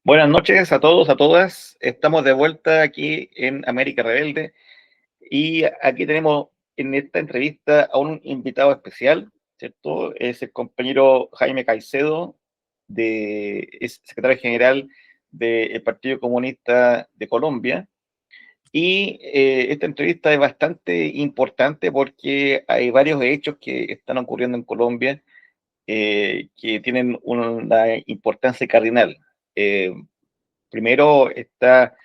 Buenas noches a todos, a todas. Estamos de vuelta aquí en América Rebelde y aquí tenemos en esta entrevista a un invitado especial, ¿cierto? Es el compañero Jaime Caicedo, es secretario general del Partido Comunista de Colombia. Y esta entrevista es bastante importante porque hay varios hechos que están ocurriendo en Colombia que tienen una importancia cardinal. Eh, Primero está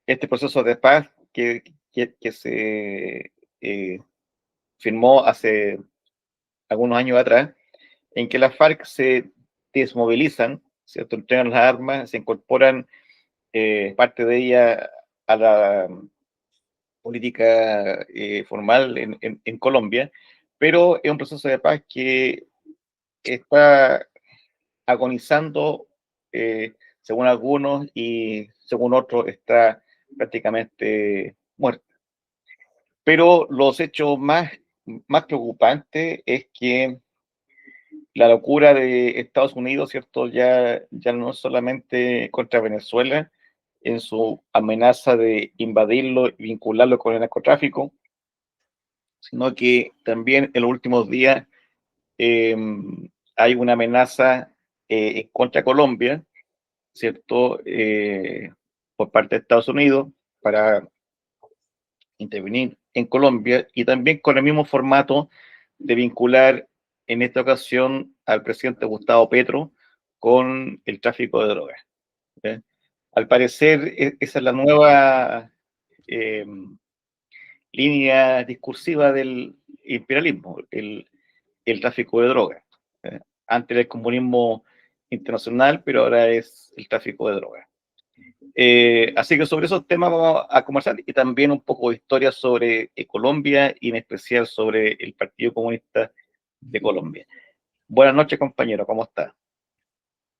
este proceso de paz que se eh, firmó hace algunos años atrás, en que las FARC se desmovilizan, ¿cierto? Entregan las armas, se incorporan parte de ellas a la política formal en Colombia, pero es un proceso de paz que está agonizando, según algunos, y según otros está prácticamente muerto. Pero los hechos más preocupantes es que la locura de Estados Unidos, ¿cierto? Ya no solamente contra Venezuela, en su amenaza de invadirlo y vincularlo con el narcotráfico, sino que también en los últimos días eh, hay una amenaza contra Colombia, ¿cierto? Por parte de Estados Unidos para intervenir en Colombia y también con el mismo formato de vincular en esta ocasión al presidente Gustavo Petro con el tráfico de drogas. ¿Sí? Al parecer, esa es la nueva eh, línea discursiva del imperialismo, el tráfico de drogas. ¿Sí? Antes era el comunismo internacional, pero ahora es el tráfico de drogas. Así que sobre esos temas vamos a conversar y también un poco de historia sobre Colombia y en especial sobre el Partido Comunista de Colombia. Buenas noches, compañero, ¿cómo está?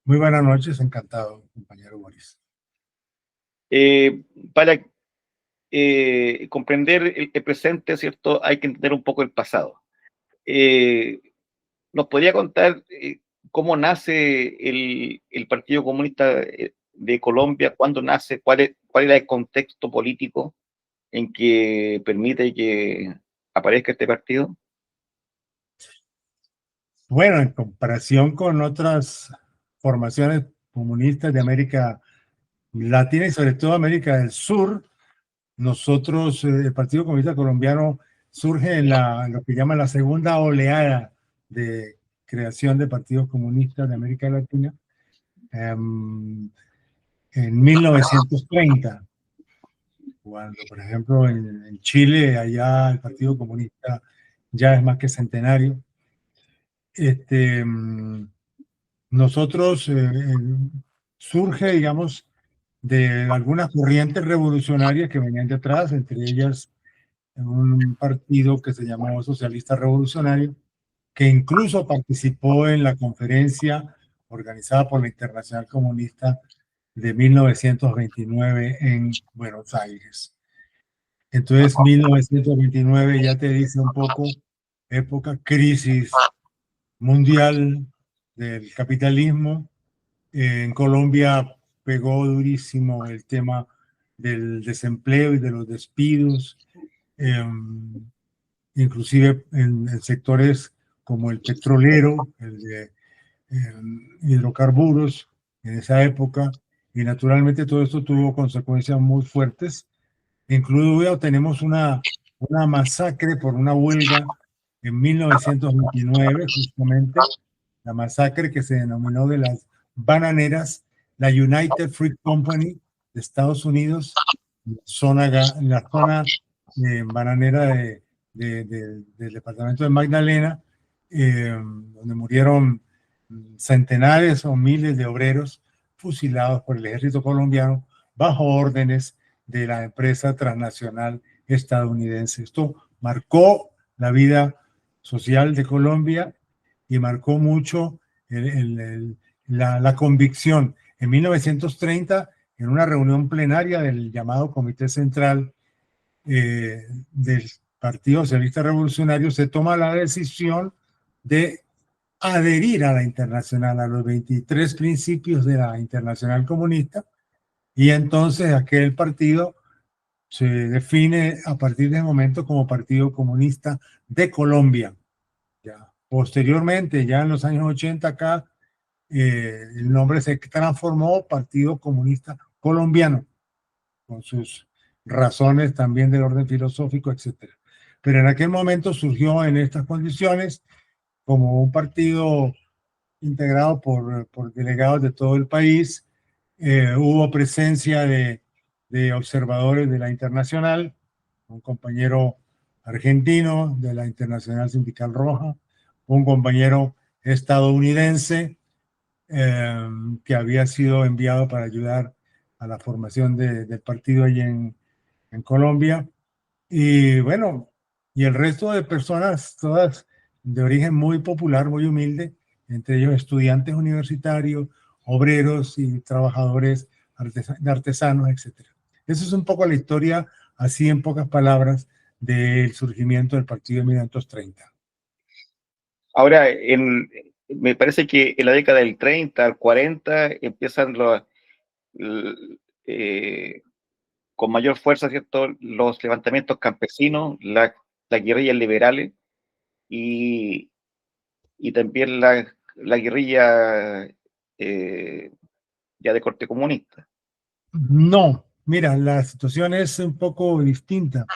Muy buenas noches, encantado, compañero Boris. Eh, para comprender el presente, ¿cierto? Hay que entender un poco el pasado. Eh, ¿Nos podría contar cómo nace el Partido Comunista de Colombia? ¿Cuándo nace? ¿Cuál era el contexto político en que permite que aparezca este partido? Bueno, en comparación con otras formaciones comunistas de América Latina y sobre todo América del Sur, nosotros, el Partido Comunista Colombiano, surge en lo que llaman la segunda oleada de creación de partidos comunistas de América Latina, en 1930, cuando, por ejemplo, en Chile, allá el Partido Comunista ya es más que centenario. Nosotros surge, digamos, de algunas corrientes revolucionarias que venían detrás, entre ellas un partido que se llamó Socialista Revolucionario, que incluso participó en la conferencia organizada por la Internacional Comunista de 1929 en Buenos Aires. Entonces, 1929 ya te dice un poco época crisis mundial del capitalismo. En Colombia pegó durísimo el tema del desempleo y de los despidos, inclusive en sectores como el petrolero, el de hidrocarburos en esa época, y naturalmente todo esto tuvo consecuencias muy fuertes. Incluso tenemos una masacre por una huelga en 1929, justamente, la masacre que se denominó de las bananeras, la United Fruit Company de Estados Unidos, en la zona bananera del departamento de Magdalena, donde murieron centenares o miles de obreros fusilados por el ejército colombiano bajo órdenes de la empresa transnacional estadounidense. Esto marcó la vida social de Colombia y marcó mucho la convicción. En 1930, en una reunión plenaria del llamado Comité Central del Partido Socialista Revolucionario, se toma la decisión de adherir a la Internacional, a los 23 principios de la Internacional Comunista, y entonces aquel partido se define a partir de ese momento como Partido Comunista de Colombia. Ya. Posteriormente, ya en los años 80 acá, el nombre se transformó Partido Comunista Colombiano, con sus razones también del orden filosófico, etcétera. Pero en aquel momento surgió en estas condiciones como un partido integrado por delegados de todo el país. Hubo presencia de observadores de la Internacional, un compañero argentino de la Internacional Sindical Roja, un compañero estadounidense que había sido enviado para ayudar a la formación del partido allí en Colombia. Y bueno, y el resto de personas, todas de origen muy popular, muy humilde, entre ellos estudiantes universitarios, obreros y trabajadores artesanos, etc. Esa es un poco la historia, así en pocas palabras, del surgimiento del partido de 1930. Ahora, me parece que en la década del 30 al 40 empiezan eh, con mayor fuerza, ¿cierto?, los levantamientos campesinos, las guerrillas liberales y, y también la guerrilla ya de corte comunista. No, mira, la situación es un poco distinta.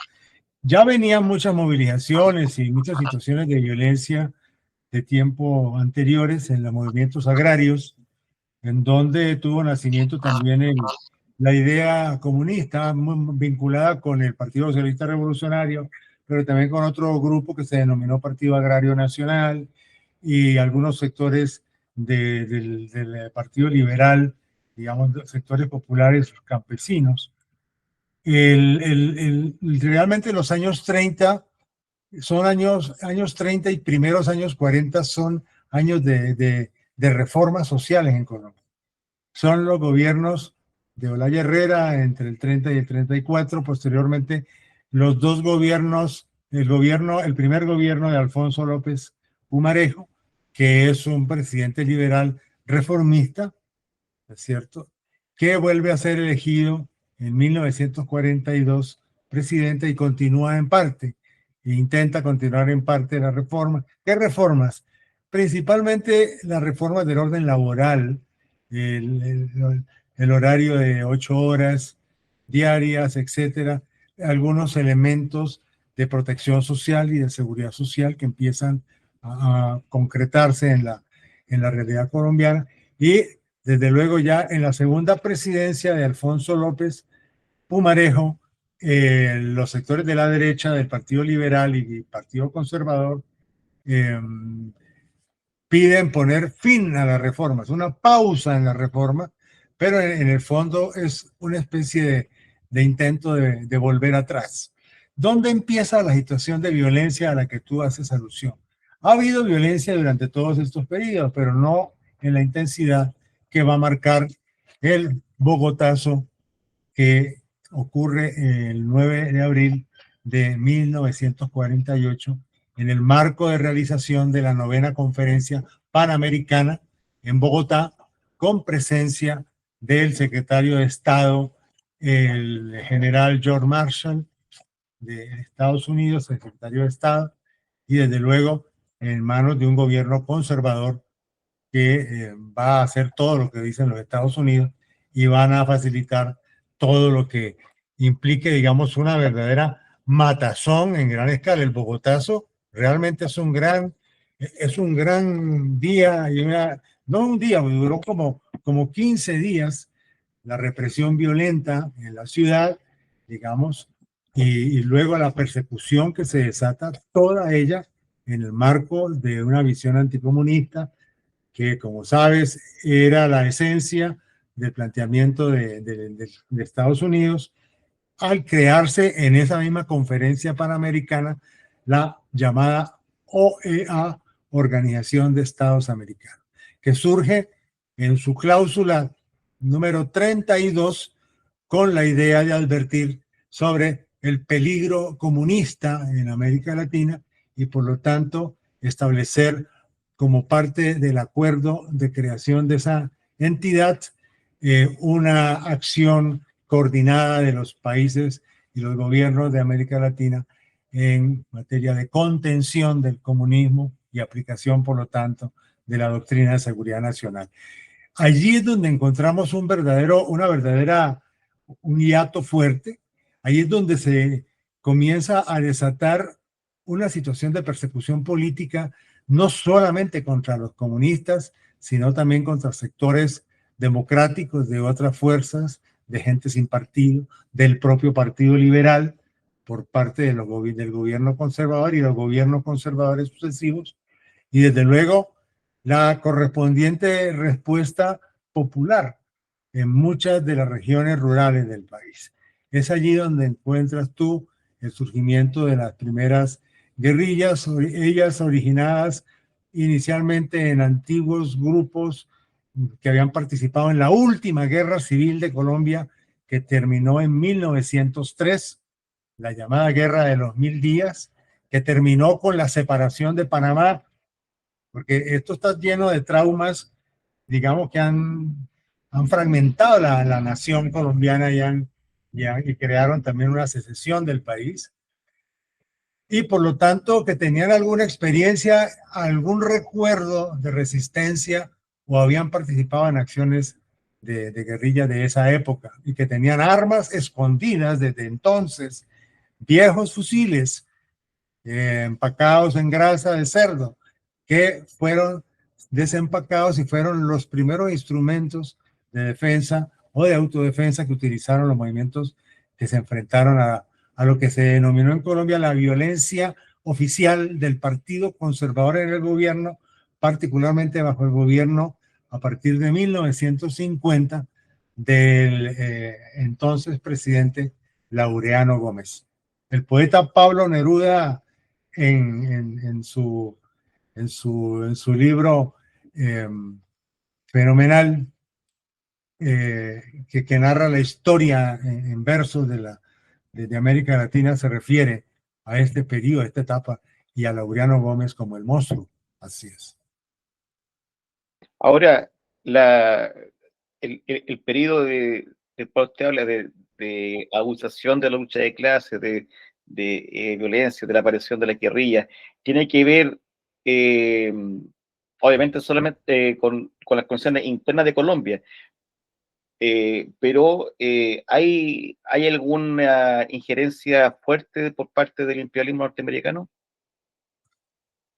Ya venían muchas movilizaciones y muchas situaciones de violencia de tiempo anteriores en los movimientos agrarios, en donde tuvo nacimiento también la idea comunista, muy vinculada con el Partido Socialista Revolucionario, pero también con otro grupo que se denominó Partido Agrario Nacional y algunos sectores del Partido Liberal, digamos, sectores populares campesinos. Realmente los años 30 son años 30 y primeros años 40 son años de reformas sociales en Colombia. Son los gobiernos de Olaya Herrera entre el 30 y el 34, posteriormente los dos gobiernos, el primer gobierno de Alfonso López Pumarejo, que es un presidente liberal reformista, ¿es cierto?, que vuelve a ser elegido en 1942 presidente y continúa en parte, e intenta continuar en parte la reforma. ¿Qué reformas? Principalmente las reformas del orden laboral, el, el horario de 8 horas diarias, etcétera, algunos elementos de protección social y de seguridad social que empiezan a concretarse en la realidad colombiana. Y desde luego ya en la segunda presidencia de Alfonso López Pumarejo, los sectores de la derecha del Partido Liberal y Partido Conservador eh, piden poner fin a las reformas, una pausa en la reforma, pero en el fondo es una especie de intento de volver atrás. ¿Dónde empieza la situación de violencia a la que tú haces alusión? Ha habido violencia durante todos estos periodos, pero no en la intensidad que va a marcar el Bogotazo que ocurre el 9 de abril de 1948 en el marco de realización de la 9ª Conferencia Panamericana en Bogotá, con presencia del secretario de Estado, el general George Marshall de Estados Unidos, el secretario de Estado, y desde luego en manos de un gobierno conservador que va a hacer todo lo que dicen los Estados Unidos y van a facilitar todo lo que implique, digamos, una verdadera matazón en gran escala. El Bogotazo realmente es un gran día, y no un día, duró como 15 días la represión violenta en la ciudad, digamos, y luego la persecución que se desata, toda ella en el marco de una visión anticomunista, que como sabes era la esencia del planteamiento de Estados Unidos al crearse en esa misma conferencia panamericana la llamada OEA, Organización de Estados Americanos, que surge en su cláusula número 32 con la idea de advertir sobre el peligro comunista en América Latina y por lo tanto establecer como parte del acuerdo de creación de esa entidad, una acción coordinada de los países y los gobiernos de América Latina en materia de contención del comunismo y aplicación, por lo tanto, de la doctrina de seguridad nacional. Allí es donde encontramos un hiato fuerte. Ahí es donde se comienza a desatar una situación de persecución política, no solamente contra los comunistas, sino también contra sectores democráticos de otras fuerzas, de gente sin partido, del propio Partido Liberal, por parte del gobierno conservador y los gobiernos conservadores sucesivos, y desde luego la correspondiente respuesta popular en muchas de las regiones rurales del país. Es allí donde encuentras tú el surgimiento de las primeras guerrillas, ellas originadas inicialmente en antiguos grupos que habían participado en la última guerra civil de Colombia, que terminó en 1903, la llamada Guerra de los 1000 días, que terminó con la separación de Panamá, porque esto está lleno de traumas, digamos, que han fragmentado la nación colombiana y crearon también una secesión del país. Y por lo tanto, que tenían alguna experiencia, algún recuerdo de resistencia o habían participado en acciones de guerrilla de esa época y que tenían armas escondidas desde entonces, viejos fusiles empacados en grasa de cerdo, que fueron desempacados y fueron los primeros instrumentos de defensa o de autodefensa que utilizaron los movimientos que se enfrentaron a lo que se denominó en Colombia la violencia oficial del Partido Conservador en el gobierno, particularmente bajo el gobierno a partir de 1950 del entonces presidente Laureano Gómez. El poeta Pablo Neruda en su libro fenomenal que narra la historia en versos de América Latina, se refiere a este periodo, a esta etapa, y a Laureano Gómez como el monstruo. Así es. Ahora, el periodo del cual usted habla de abusación de la lucha de clases, de violencia, de la aparición de la guerrilla, tiene que ver, eh, obviamente, solamente con las condiciones internas de Colombia, pero ¿hay alguna injerencia fuerte por parte del imperialismo norteamericano?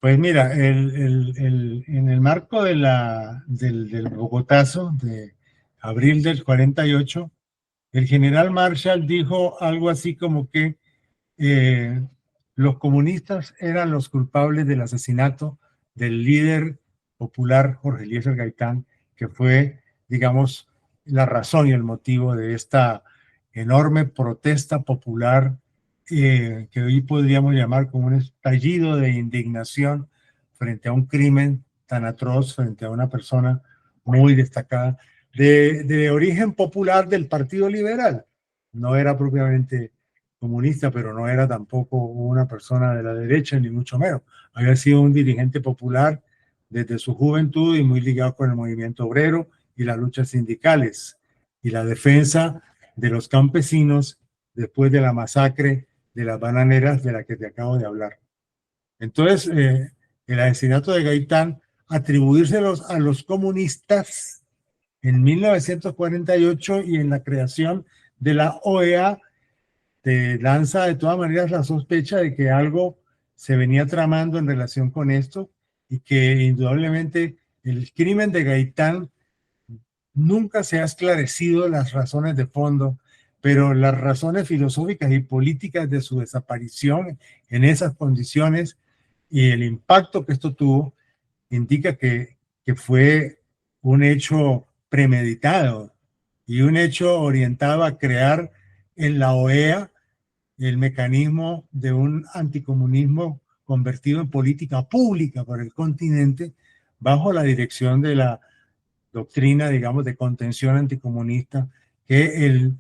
Pues mira, en el marco del Bogotazo de abril del 48, el general Marshall dijo algo así como que eh, los comunistas eran los culpables del asesinato del líder popular Jorge Eliezer Gaitán, que fue, digamos, la razón y el motivo de esta enorme protesta popular que hoy podríamos llamar como un estallido de indignación frente a un crimen tan atroz, frente a una persona muy destacada de origen popular del Partido Liberal. No era propiamente comunista, pero no era tampoco una persona de la derecha, ni mucho menos. Había sido un dirigente popular desde su juventud y muy ligado con el movimiento obrero y las luchas sindicales y la defensa de los campesinos después de la masacre de las bananeras de la que te acabo de hablar. Entonces, el asesinato de Gaitán, atribuírselos a los comunistas en 1948 y en la creación de la OEA, te lanza de todas maneras la sospecha de que algo se venía tramando en relación con esto y que indudablemente el crimen de Gaitán nunca se ha esclarecido las razones de fondo, pero las razones filosóficas y políticas de su desaparición en esas condiciones y el impacto que esto tuvo indica que fue un hecho premeditado y un hecho orientado a crear en la OEA el mecanismo de un anticomunismo convertido en política pública para el continente bajo la dirección de la doctrina, digamos, de contención anticomunista que el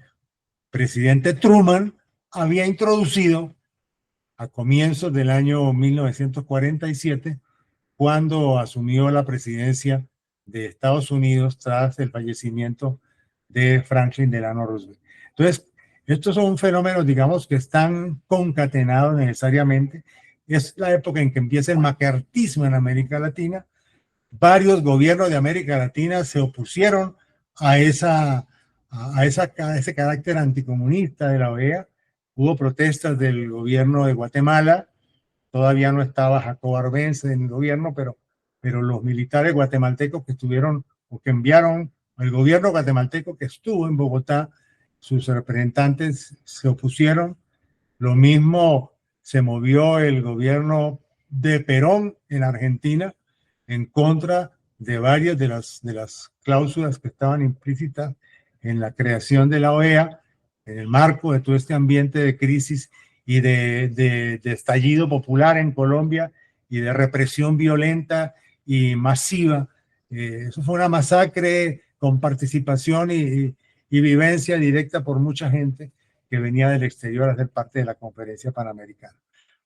presidente Truman había introducido a comienzos del año 1947 cuando asumió la presidencia de Estados Unidos tras el fallecimiento de Franklin Delano Roosevelt. Entonces, estos son fenómenos, digamos, que están concatenados necesariamente. Es la época en que empieza el macartismo en América Latina. Varios gobiernos de América Latina se opusieron a, a ese carácter anticomunista de la OEA. Hubo protestas del gobierno de Guatemala. Todavía no estaba Jacobo Arbenz en el gobierno, pero los militares guatemaltecos que estuvieron o que enviaron, el gobierno guatemalteco que estuvo en Bogotá, sus representantes se opusieron. Lo mismo se movió el gobierno de Perón en Argentina en contra de varias de las cláusulas que estaban implícitas en la creación de la OEA, en el marco de todo este ambiente de crisis y de estallido popular en Colombia y de represión violenta y masiva. Eso fue una masacre con participación y vivencia directa por mucha gente que venía del exterior a ser parte de la conferencia panamericana.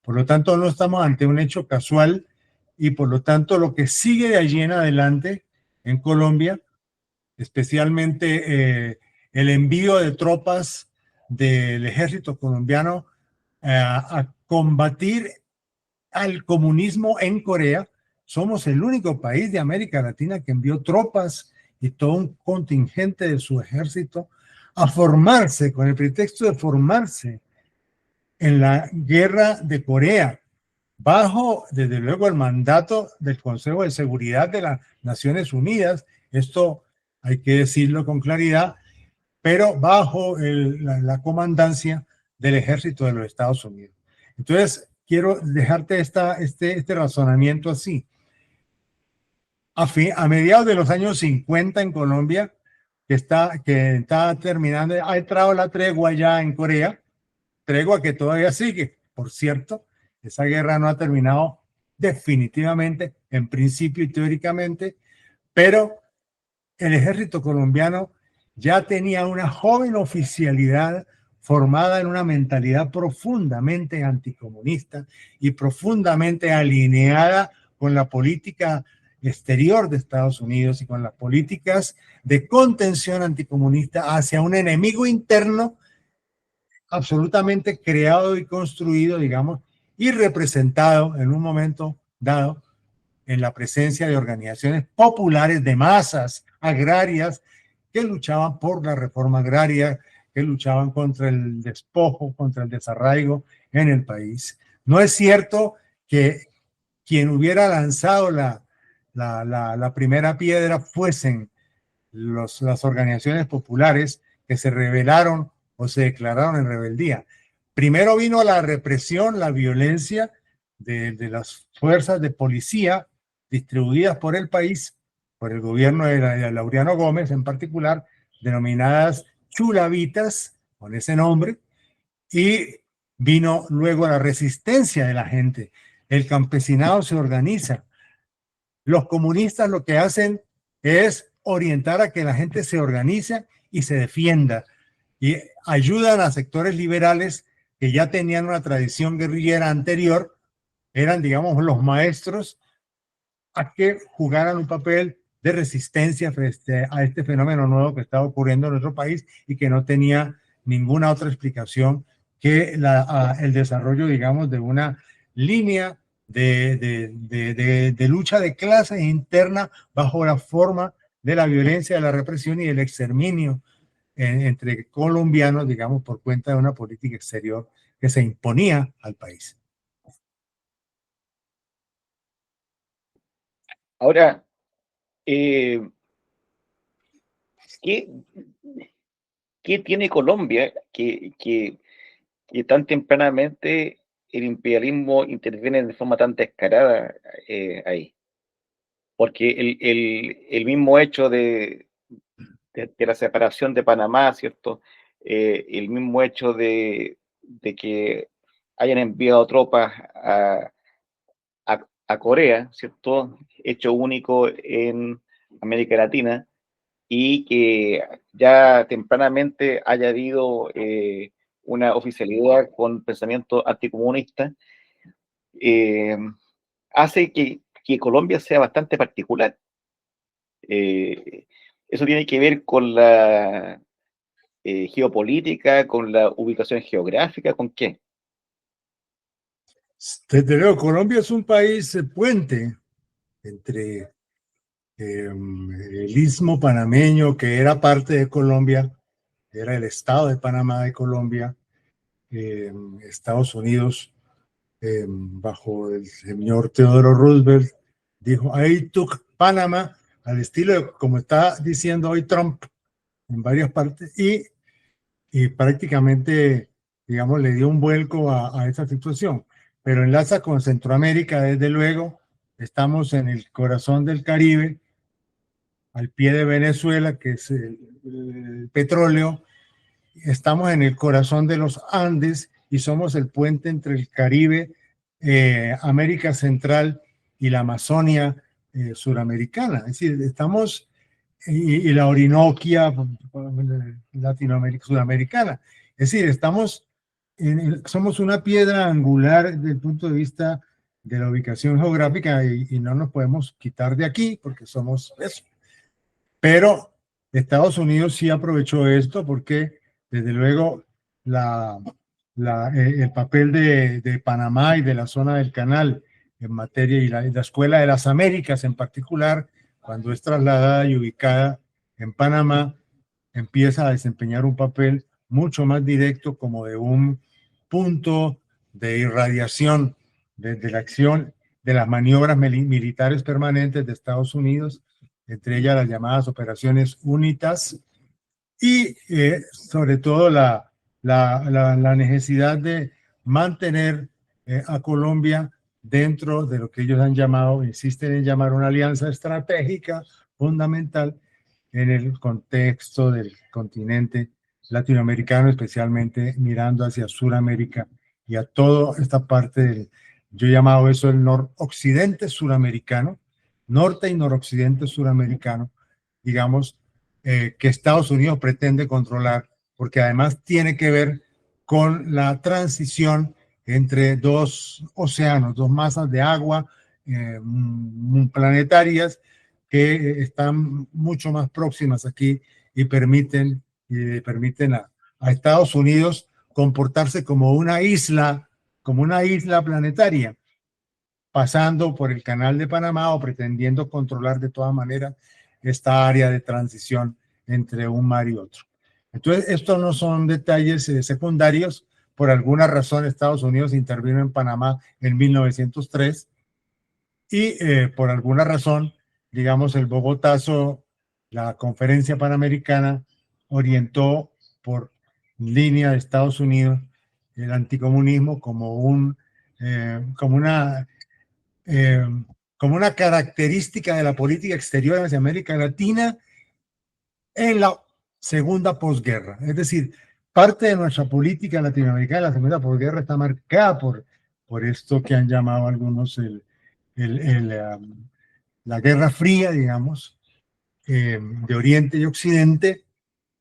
Por lo tanto, no estamos ante un hecho casual y por lo tanto lo que sigue de allí en adelante en Colombia, especialmente el envío de tropas del ejército colombiano a combatir al comunismo en Corea. Somos el único país de América Latina que envió tropas y todo un contingente de su ejército a formarse, con el pretexto de formarse en la guerra de Corea, bajo, desde luego, el mandato del Consejo de Seguridad de las Naciones Unidas. Esto hay que decirlo con claridad, pero bajo la comandancia del ejército de los Estados Unidos. Entonces, quiero dejarte este razonamiento así. A mediados de los años 50 en Colombia, que está terminando, ha entrado la tregua ya en Corea, tregua que todavía sigue. Por cierto, esa guerra no ha terminado definitivamente, en principio y teóricamente, pero el ejército colombiano ya tenía una joven oficialidad formada en una mentalidad profundamente anticomunista y profundamente alineada con la política exterior de Estados Unidos y con las políticas de contención anticomunista hacia un enemigo interno absolutamente creado y construido, digamos, y representado en un momento dado en la presencia de organizaciones populares de masas agrarias que luchaban por la reforma agraria, que luchaban contra el despojo, contra el desarraigo en el país. No es cierto que quien hubiera lanzado la primera piedra fuesen las organizaciones populares que se rebelaron o se declararon en rebeldía. Primero vino la represión, la violencia de las fuerzas de policía distribuidas por el país, por el gobierno de Laureano Gómez en particular, denominadas chulavitas, con ese nombre, y vino luego la resistencia de la gente. El campesinado se organiza. Los comunistas lo que hacen es orientar a que la gente se organice y se defienda, y ayudan a sectores liberales que ya tenían una tradición guerrillera anterior, eran, digamos, los maestros, a que jugaran un papel de resistencia a este fenómeno nuevo que estaba ocurriendo en nuestro país y que no tenía ninguna otra explicación que el desarrollo, digamos, de una línea de lucha de clases interna bajo la forma de la violencia, de la represión y del exterminio entre colombianos, digamos, por cuenta de una política exterior que se imponía al país. Ahora, ¿qué, qué tiene Colombia que tan tempranamente el imperialismo interviene de forma tan descarada ahí? Porque el mismo hecho de la separación de Panamá, ¿cierto? El mismo hecho de que hayan enviado tropas a Corea, ¿cierto? Hecho único en América Latina, y que ya tempranamente haya habido una oficialidad con pensamiento anticomunista, eh, hace que Colombia sea bastante particular. Eso tiene que ver con la geopolítica, con la ubicación geográfica, ¿con qué? Desde luego, Colombia es un país puente entre el istmo panameño, que era parte de Colombia, era el estado de Panamá de Colombia, Estados Unidos, bajo el señor Teodoro Roosevelt, dijo, I took Panama, al estilo de como está diciendo hoy Trump en varias partes, y prácticamente, digamos, le dio un vuelco a esa situación. Pero enlaza con Centroamérica, desde luego, estamos en el corazón del Caribe, al pie de Venezuela, que es el petróleo, estamos en el corazón de los Andes y somos el puente entre el Caribe, América Central y la Amazonia suramericana. Es decir, estamos, y la Orinoquia Latinoamérica, sudamericana. Es decir, estamos, somos una piedra angular desde el punto de vista de la ubicación geográfica y no nos podemos quitar de aquí porque somos eso. Pero Estados Unidos sí aprovechó esto porque, desde luego, el papel de Panamá y de la zona del canal en materia, y la Escuela de las Américas en particular, cuando es trasladada y ubicada en Panamá, empieza a desempeñar un papel mucho más directo como de un punto de irradiación de la acción de las maniobras militares permanentes de Estados Unidos, entre ellas las llamadas operaciones UNITAS, y sobre todo la necesidad de mantener a Colombia dentro de lo que ellos han llamado, insisten en llamar una alianza estratégica fundamental en el contexto del continente latinoamericano, especialmente mirando hacia Sudamérica y a toda esta parte del, yo he llamado eso el noroccidente suramericano, norte y noroccidente suramericano, digamos, que Estados Unidos pretende controlar, porque además tiene que ver con la transición entre dos océanos, dos masas de agua planetarias que están mucho más próximas aquí y permiten a Estados Unidos comportarse como una isla planetaria, pasando por el Canal de Panamá o pretendiendo controlar de todas maneras esta área de transición entre un mar y otro. Entonces, estos no son detalles secundarios. Por alguna razón, Estados Unidos intervino en Panamá en 1903 y por alguna razón, digamos, el Bogotazo, la Conferencia Panamericana, orientó por línea de Estados Unidos el anticomunismo como eh, como una característica de la política exterior hacia América Latina en la segunda posguerra. Es decir, parte de nuestra política latinoamericana en la segunda posguerra está marcada por esto que han llamado algunos la Guerra Fría, digamos, de Oriente y Occidente,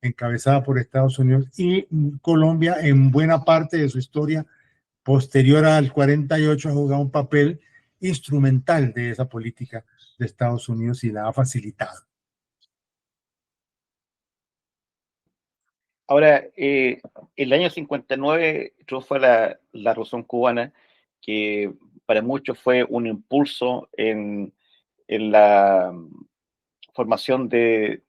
encabezada por Estados Unidos, y Colombia en buena parte de su historia posterior al 48 ha jugado un papel instrumental de esa política de Estados Unidos y la ha facilitado. Ahora, el año 59 triunfa la Revolución Cubana, que para muchos fue un impulso en la formación de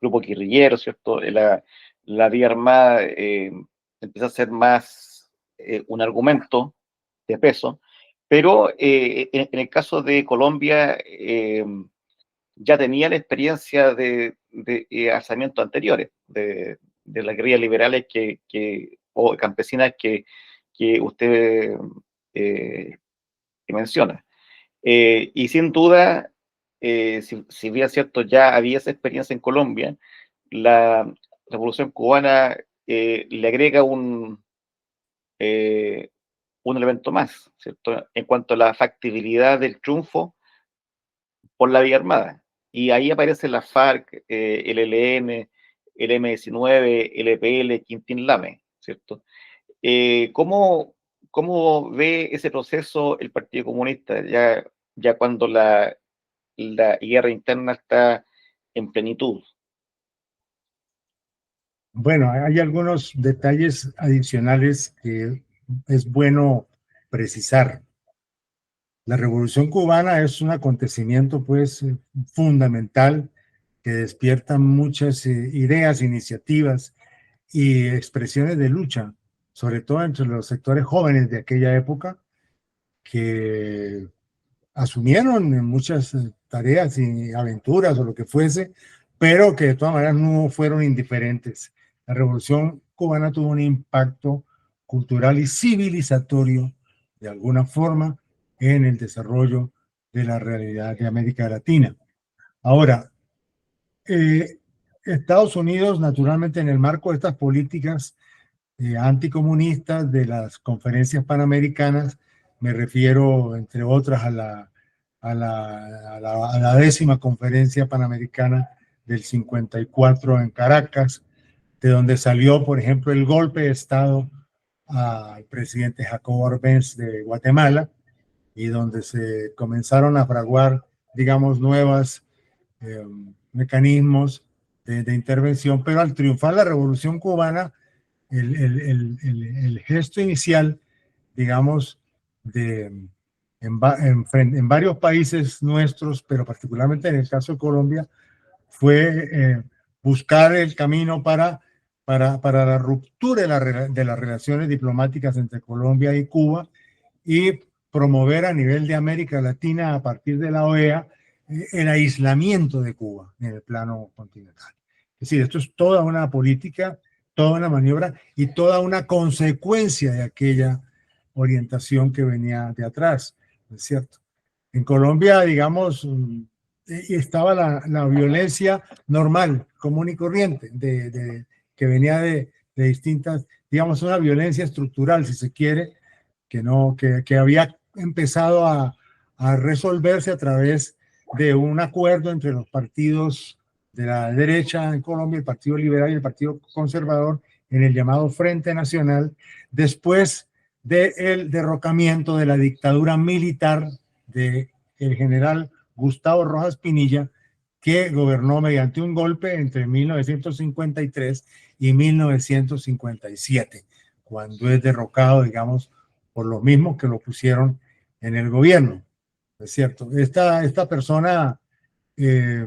grupos guerrilleros, ¿cierto? La vía armada empieza a ser más un argumento de peso, pero en el caso de Colombia ya tenía la experiencia de alzamientos anteriores, de las guerrillas liberales o campesinas que usted eh, menciona. Y sin duda, si bien es cierto, ya había esa experiencia en Colombia, la Revolución Cubana le agrega un elemento más, ¿cierto? En cuanto a la factibilidad del triunfo por la vía armada. Y ahí aparecen las FARC, el ELN, el M-19, el EPL, Quintín Lame, ¿cierto? ¿Cómo ¿cómo ve ese proceso el Partido Comunista ya cuando la guerra interna está en plenitud? Bueno, hay algunos detalles adicionales que es bueno precisar. La Revolución Cubana es un acontecimiento, pues, fundamental que despierta muchas ideas, iniciativas y expresiones de lucha, sobre todo entre los sectores jóvenes de aquella época, que asumieron muchas tareas y aventuras o lo que fuese, pero que de todas maneras no fueron indiferentes. La Revolución Cubana tuvo un impacto cultural y civilizatorio, de alguna forma, en el desarrollo de la realidad de América Latina. Ahora, eh, Estados Unidos, naturalmente, en el marco de estas políticas anticomunistas de las conferencias panamericanas, me refiero, entre otras, a la 10ª conferencia panamericana del 54 en Caracas, de donde salió, por ejemplo, el golpe de Estado al presidente Jacobo Arbenz de Guatemala, y donde se comenzaron a fraguar, digamos, nuevos mecanismos de intervención, pero al triunfar la Revolución Cubana, el gesto inicial, digamos, en varios países nuestros, pero particularmente en el caso de Colombia, fue buscar el camino para la ruptura de las relaciones diplomáticas entre Colombia y Cuba, y promover a nivel de América Latina, a partir de la OEA, el aislamiento de Cuba en el plano continental. Es decir, esto es toda una política, toda una maniobra y toda una consecuencia de aquella orientación que venía de atrás, ¿no es cierto? En Colombia, digamos, estaba la violencia normal, común y corriente, que venía de distintas, digamos, una violencia estructural, si se quiere, que había empezado a resolverse a través de un acuerdo entre los partidos de la derecha en Colombia, el Partido Liberal y el Partido Conservador, en el llamado Frente Nacional, después del derrocamiento de la dictadura militar del general Gustavo Rojas Pinilla, que gobernó mediante un golpe entre 1953 y 1957, cuando es derrocado, digamos, por los mismos que lo pusieron en el gobierno. Es cierto, esta persona, eh,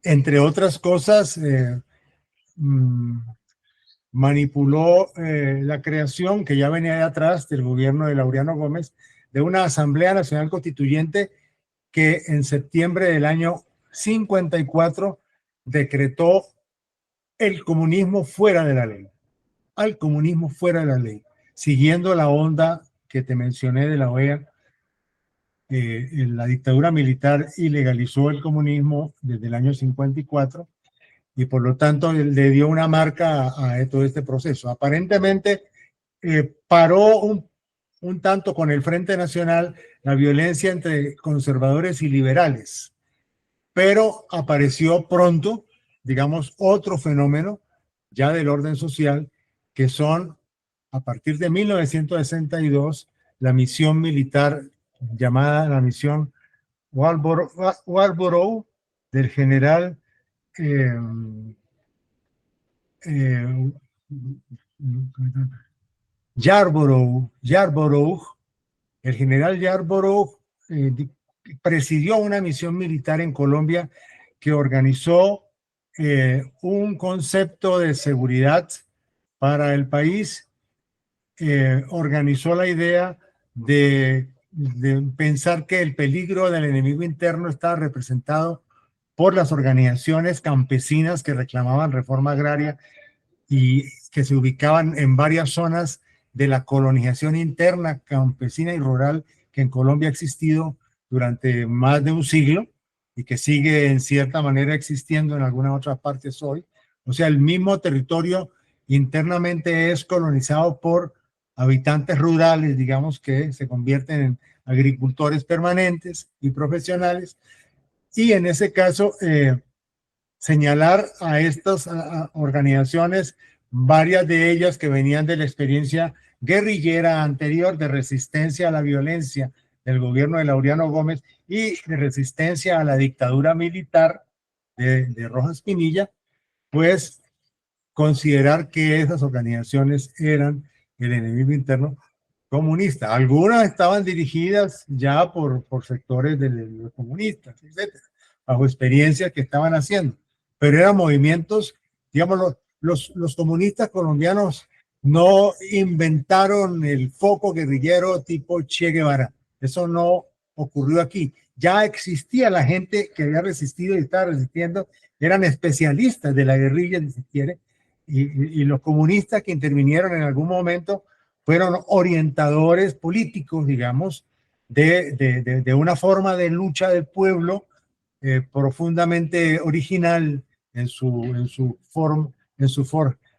entre otras cosas, manipuló la creación, que ya venía de atrás, del gobierno de Laureano Gómez, de una Asamblea Nacional Constituyente que en septiembre del año 54 decretó el comunismo fuera de la ley, al comunismo fuera de la ley, siguiendo la onda que te mencioné de la OEA. La dictadura militar ilegalizó el comunismo desde el año 54 y por lo tanto le dio una marca a todo este proceso. Aparentemente paró un tanto con el Frente Nacional la violencia entre conservadores y liberales, pero apareció pronto, digamos, otro fenómeno ya del orden social, que son, a partir de 1962, la misión militar llamada la misión Walborough del general eh, eh, Yarborough. El general Yarborough presidió una misión militar en Colombia que organizó un concepto de seguridad para el país, organizó la idea de pensar que el peligro del enemigo interno estaba representado por las organizaciones campesinas que reclamaban reforma agraria y que se ubicaban en varias zonas de la colonización interna campesina y rural que en Colombia ha existido durante más de un siglo y que sigue en cierta manera existiendo en algunas otras partes hoy. O sea, el mismo territorio internamente es colonizado por habitantes rurales, digamos, que se convierten en agricultores permanentes y profesionales. Y en ese caso, señalar a estas organizaciones, varias de ellas que venían de la experiencia guerrillera anterior de resistencia a la violencia del gobierno de Laureano Gómez y de resistencia a la dictadura militar de Rojas Pinilla, pues considerar que esas organizaciones eran el enemigo interno comunista. Algunas estaban dirigidas ya por sectores de los comunistas, etcétera, bajo experiencias que estaban haciendo, pero eran movimientos, digamos, los comunistas colombianos no inventaron el foco guerrillero tipo Che Guevara. Eso no ocurrió aquí. Ya existía la gente que había resistido y estaba resistiendo, eran especialistas de la guerrilla, si se quiere, y los comunistas que intervinieron en algún momento fueron orientadores políticos, digamos, de una forma de lucha del pueblo profundamente original en su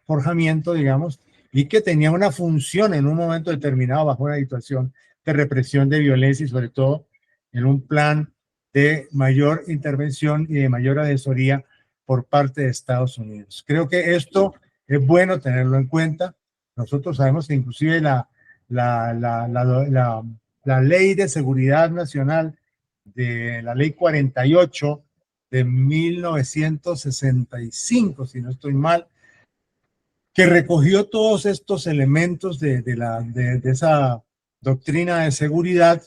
forjamiento, digamos, y que tenía una función en un momento determinado bajo una situación de represión, de violencia y sobre todo en un plan de mayor intervención y de mayor asesoría por parte de Estados Unidos. Creo que esto es bueno tenerlo en cuenta. Nosotros sabemos que inclusive la Ley de Seguridad Nacional, de la Ley 48 de 1965, si no estoy mal, que recogió todos estos elementos de esa doctrina de seguridad,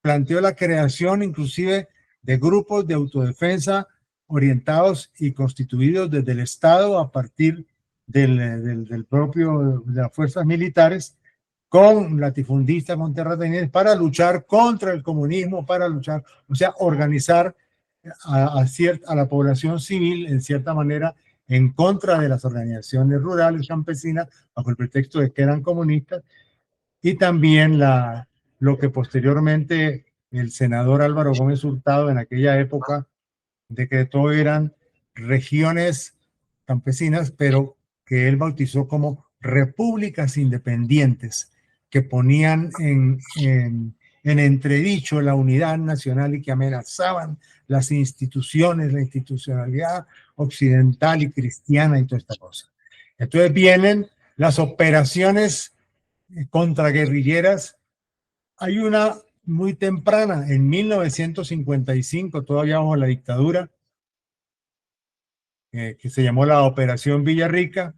planteó la creación inclusive de grupos de autodefensa orientados y constituidos desde el Estado a partir del propio, de las fuerzas militares, con latifundistas, con terratenientes, para luchar contra el comunismo, para luchar, o sea, organizar a la población civil en cierta manera en contra de las organizaciones rurales campesinas bajo el pretexto de que eran comunistas, y también lo que posteriormente el senador Álvaro Gómez Hurtado en aquella época decretó eran regiones campesinas, pero que él bautizó como repúblicas independientes, que ponían en entredicho la unidad nacional y que amenazaban las instituciones, la institucionalidad occidental y cristiana y toda esta cosa. Entonces vienen las operaciones contraguerrilleras. Hay una muy temprana, en 1955, todavía bajo la dictadura, que se llamó la Operación Villarrica,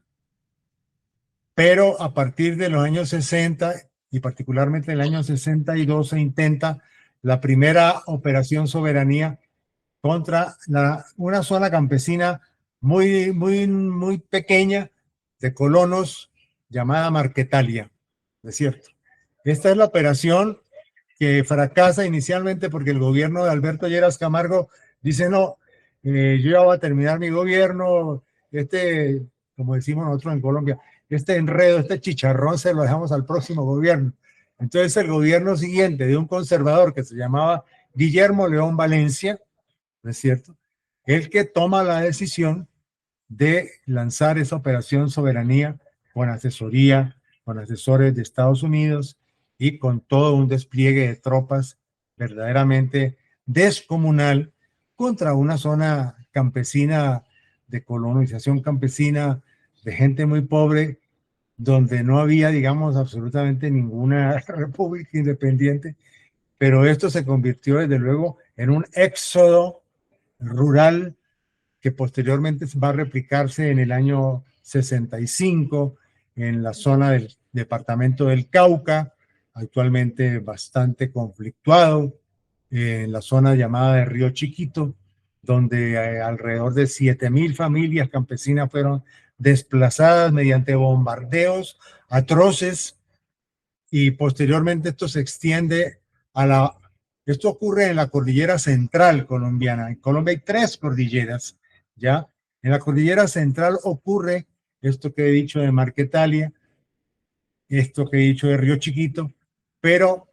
pero a partir de los años 60 y particularmente el año 62 se intenta la primera Operación Soberanía contra una zona campesina muy pequeña de colonos llamada Marquetalia, ¿no es cierto? Esta es la operación que fracasa inicialmente porque el gobierno de Alberto Lleras Camargo dice, no, yo ya voy a terminar mi gobierno, como decimos nosotros en Colombia, este enredo, este chicharrón se lo dejamos al próximo gobierno. Entonces el gobierno siguiente de un conservador que se llamaba Guillermo León Valencia, ¿no es cierto?, el que toma la decisión de lanzar esa operación Soberanía con asesoría, con asesores de Estados Unidos y con todo un despliegue de tropas verdaderamente descomunal contra una zona campesina, de colonización campesina, de gente muy pobre, donde no había, digamos, absolutamente ninguna república independiente, pero esto se convirtió desde luego en un éxodo rural que posteriormente va a replicarse en el año 65 en la zona del departamento del Cauca, actualmente bastante conflictuado, en la zona llamada de Río Chiquito, donde alrededor de 7.000 familias campesinas fueron desplazadas mediante bombardeos atroces, y posteriormente esto se extiende esto ocurre en la cordillera central colombiana. En Colombia hay 3 cordilleras, ¿ya? En la cordillera central ocurre esto que he dicho de Marquetalia, esto que he dicho de Río Chiquito, pero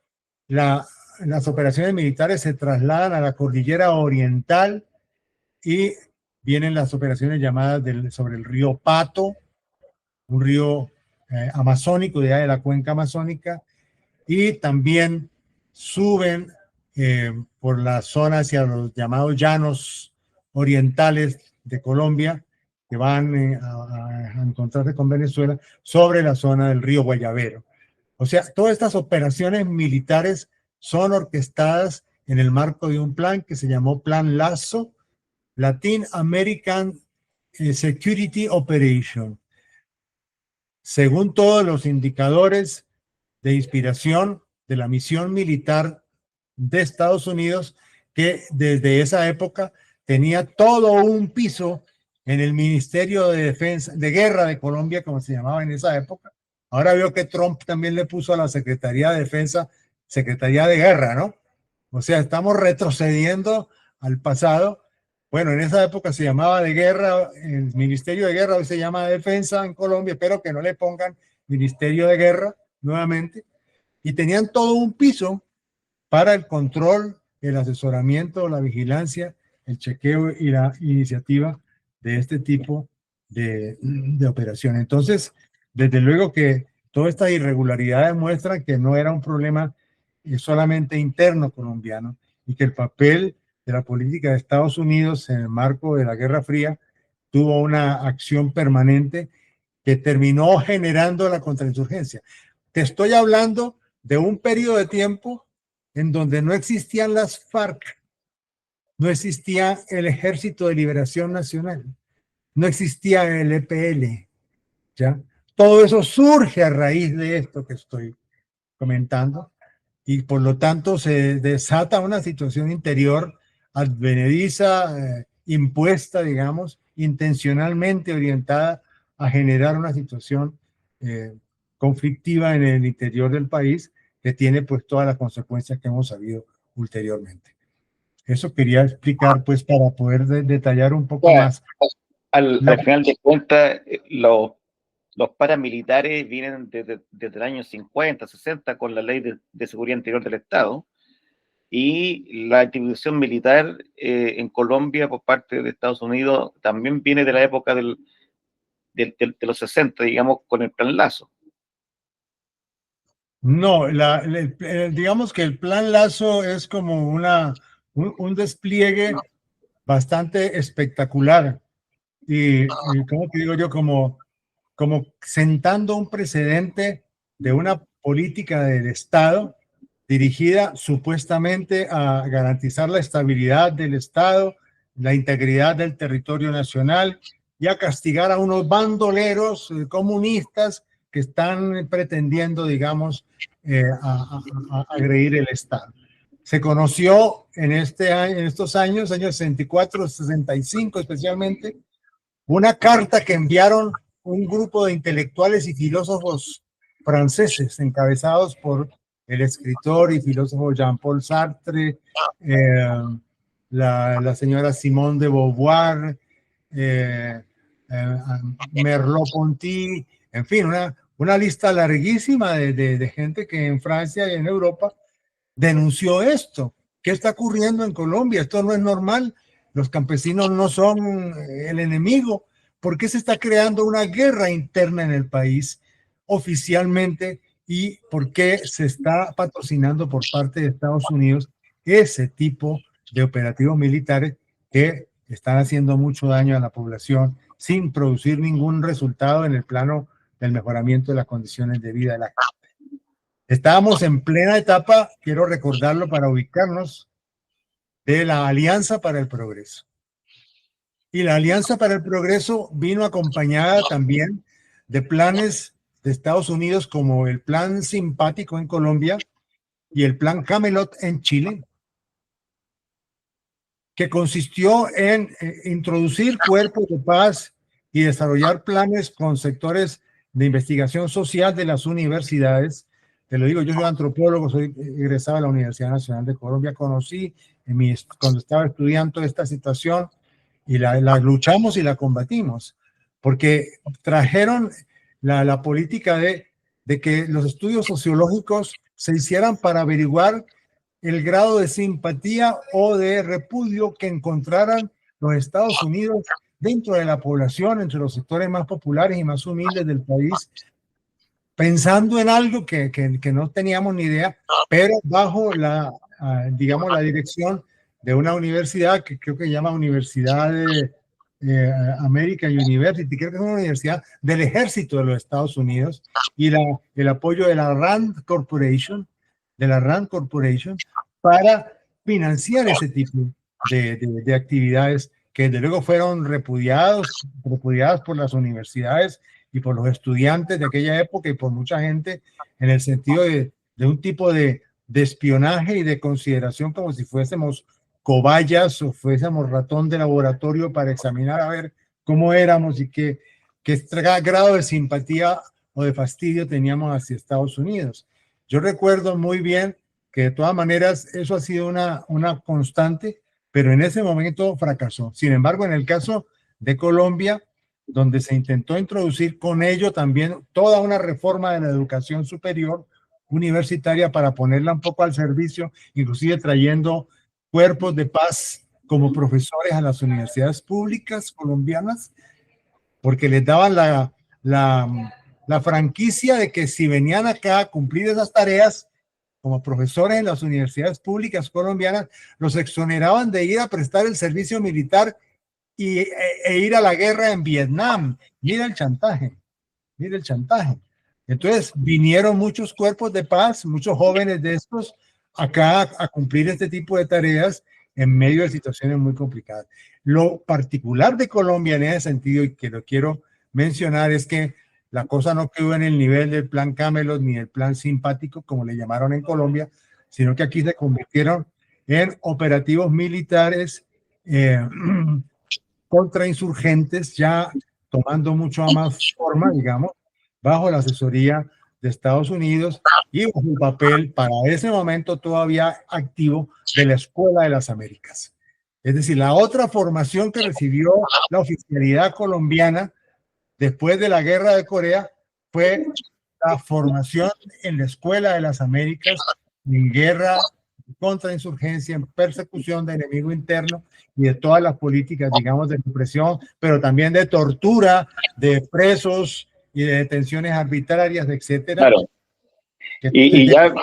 las operaciones militares se trasladan a la cordillera oriental y vienen las operaciones llamadas sobre el río Pato, un río amazónico, de la cuenca amazónica, y también suben por la zona hacia los llamados llanos orientales de Colombia, que van a encontrarse con Venezuela, sobre la zona del río Guayavero. O sea, todas estas operaciones militares son orquestadas en el marco de un plan que se llamó Plan Lazo, Latin American Security Operation. Según todos los indicadores de inspiración de la misión militar de Estados Unidos, que desde esa época tenía todo un piso en el Ministerio de Defensa, de Guerra de Colombia, como se llamaba en esa época. Ahora veo que Trump también le puso a la Secretaría de Defensa, Secretaría de Guerra, ¿no? O sea, estamos retrocediendo al pasado. Bueno, en esa época se llamaba de Guerra, el Ministerio de Guerra, hoy se llama Defensa en Colombia. Espero que no le pongan Ministerio de Guerra nuevamente. Y tenían todo un piso para el control, el asesoramiento, la vigilancia, el chequeo y la iniciativa de este tipo de operación. Entonces, desde luego que todas estas irregularidades muestran que no era un problema solamente interno colombiano y que el papel de la política de Estados Unidos en el marco de la Guerra Fría tuvo una acción permanente que terminó generando la contrainsurgencia. Te estoy hablando de un periodo de tiempo en donde no existían las FARC, no existía el Ejército de Liberación Nacional, no existía el EPL, ¿ya? Todo eso surge a raíz de esto que estoy comentando y por lo tanto se desata una situación interior advenediza, impuesta, digamos, intencionalmente orientada a generar una situación conflictiva en el interior del país que tiene pues todas las consecuencias que hemos sabido ulteriormente. Eso quería explicar pues para poder detallar un poco Bueno, más. al final de cuentas, los paramilitares vienen desde el año 50, 60 con la Ley de Seguridad Interior del Estado, y la activación militar en Colombia por parte de Estados Unidos también viene de la época de los 60, digamos, con el Plan Lazo. No, digamos que el Plan Lazo es como un despliegue bastante espectacular y ¿cómo te digo yo? Como sentando un precedente de una política del Estado dirigida supuestamente a garantizar la estabilidad del Estado, la integridad del territorio nacional y a castigar a unos bandoleros comunistas que están pretendiendo, digamos, a agredir el Estado. Se conoció en estos años 64, 65 especialmente, una carta que enviaron un grupo de intelectuales y filósofos franceses encabezados por el escritor y filósofo Jean-Paul Sartre, la señora Simone de Beauvoir, Merleau-Ponty, en fin, una lista larguísima de gente que en Francia y en Europa denunció esto. ¿Qué está ocurriendo en Colombia? Esto no es normal. Los campesinos no son el enemigo. ¿Por qué se está creando una guerra interna en el país oficialmente? ¿Y por qué se está patrocinando por parte de Estados Unidos ese tipo de operativos militares que están haciendo mucho daño a la población sin producir ningún resultado en el plano del mejoramiento de las condiciones de vida de la gente? Estábamos en plena etapa, quiero recordarlo para ubicarnos, de la Alianza para el Progreso. Y la Alianza para el Progreso vino acompañada también de planes de Estados Unidos como el Plan Simpático en Colombia y el Plan Camelot en Chile, que consistió en introducir cuerpos de paz y desarrollar planes con sectores de investigación social de las universidades. Te lo digo, yo soy antropólogo, soy egresado de la Universidad Nacional de Colombia, conocí cuando estaba estudiando esta situación y la luchamos y la combatimos, porque trajeron la política de que los estudios sociológicos se hicieran para averiguar el grado de simpatía o de repudio que encontraran los Estados Unidos dentro de la población, entre los sectores más populares y más humildes del país, pensando en algo que no teníamos ni idea, pero bajo digamos, la dirección de una universidad que creo que se llama Universidad American University, creo que es una universidad del ejército de los Estados Unidos, y el apoyo de la Rand Corporation, para financiar ese tipo de actividades que desde luego fueron repudiadas por las universidades y por los estudiantes de aquella época y por mucha gente, en el sentido de un tipo de espionaje y de consideración como si fuésemos cobayas o fuésemos ratón de laboratorio para examinar a ver cómo éramos y qué grado de simpatía o de fastidio teníamos hacia Estados Unidos. Yo recuerdo muy bien que de todas maneras eso ha sido una constante, pero en ese momento fracasó. Sin embargo, en el caso de Colombia, donde se intentó introducir con ello también toda una reforma de la educación superior universitaria para ponerla un poco al servicio, inclusive trayendo cuerpos de paz como profesores a las universidades públicas colombianas, porque les daban la franquicia de que si venían acá a cumplir esas tareas como profesores en las universidades públicas colombianas, los exoneraban de ir a prestar el servicio militar e ir a la guerra en Vietnam. Mira el chantaje, mira el chantaje. Entonces vinieron muchos cuerpos de paz, muchos jóvenes de estos, acá a cumplir este tipo de tareas en medio de situaciones muy complicadas. Lo particular de Colombia en ese sentido, y que lo quiero mencionar, es que la cosa no quedó en el nivel del plan Camelot ni el plan simpático, como le llamaron en Colombia, sino que aquí se convirtieron en operativos militares contra insurgentes, ya tomando mucho más forma, digamos, bajo la asesoría de Estados Unidos y bajo el papel para ese momento todavía activo de la Escuela de las Américas. Es decir, la otra formación que recibió la oficialidad colombiana después de la Guerra de Corea fue la formación en la Escuela de las Américas, en guerra contra insurgencia, en persecución de enemigo interno y de todas las políticas, digamos, de represión, pero también de tortura, de presos y de detenciones arbitrarias, etcétera. Claro. Y ya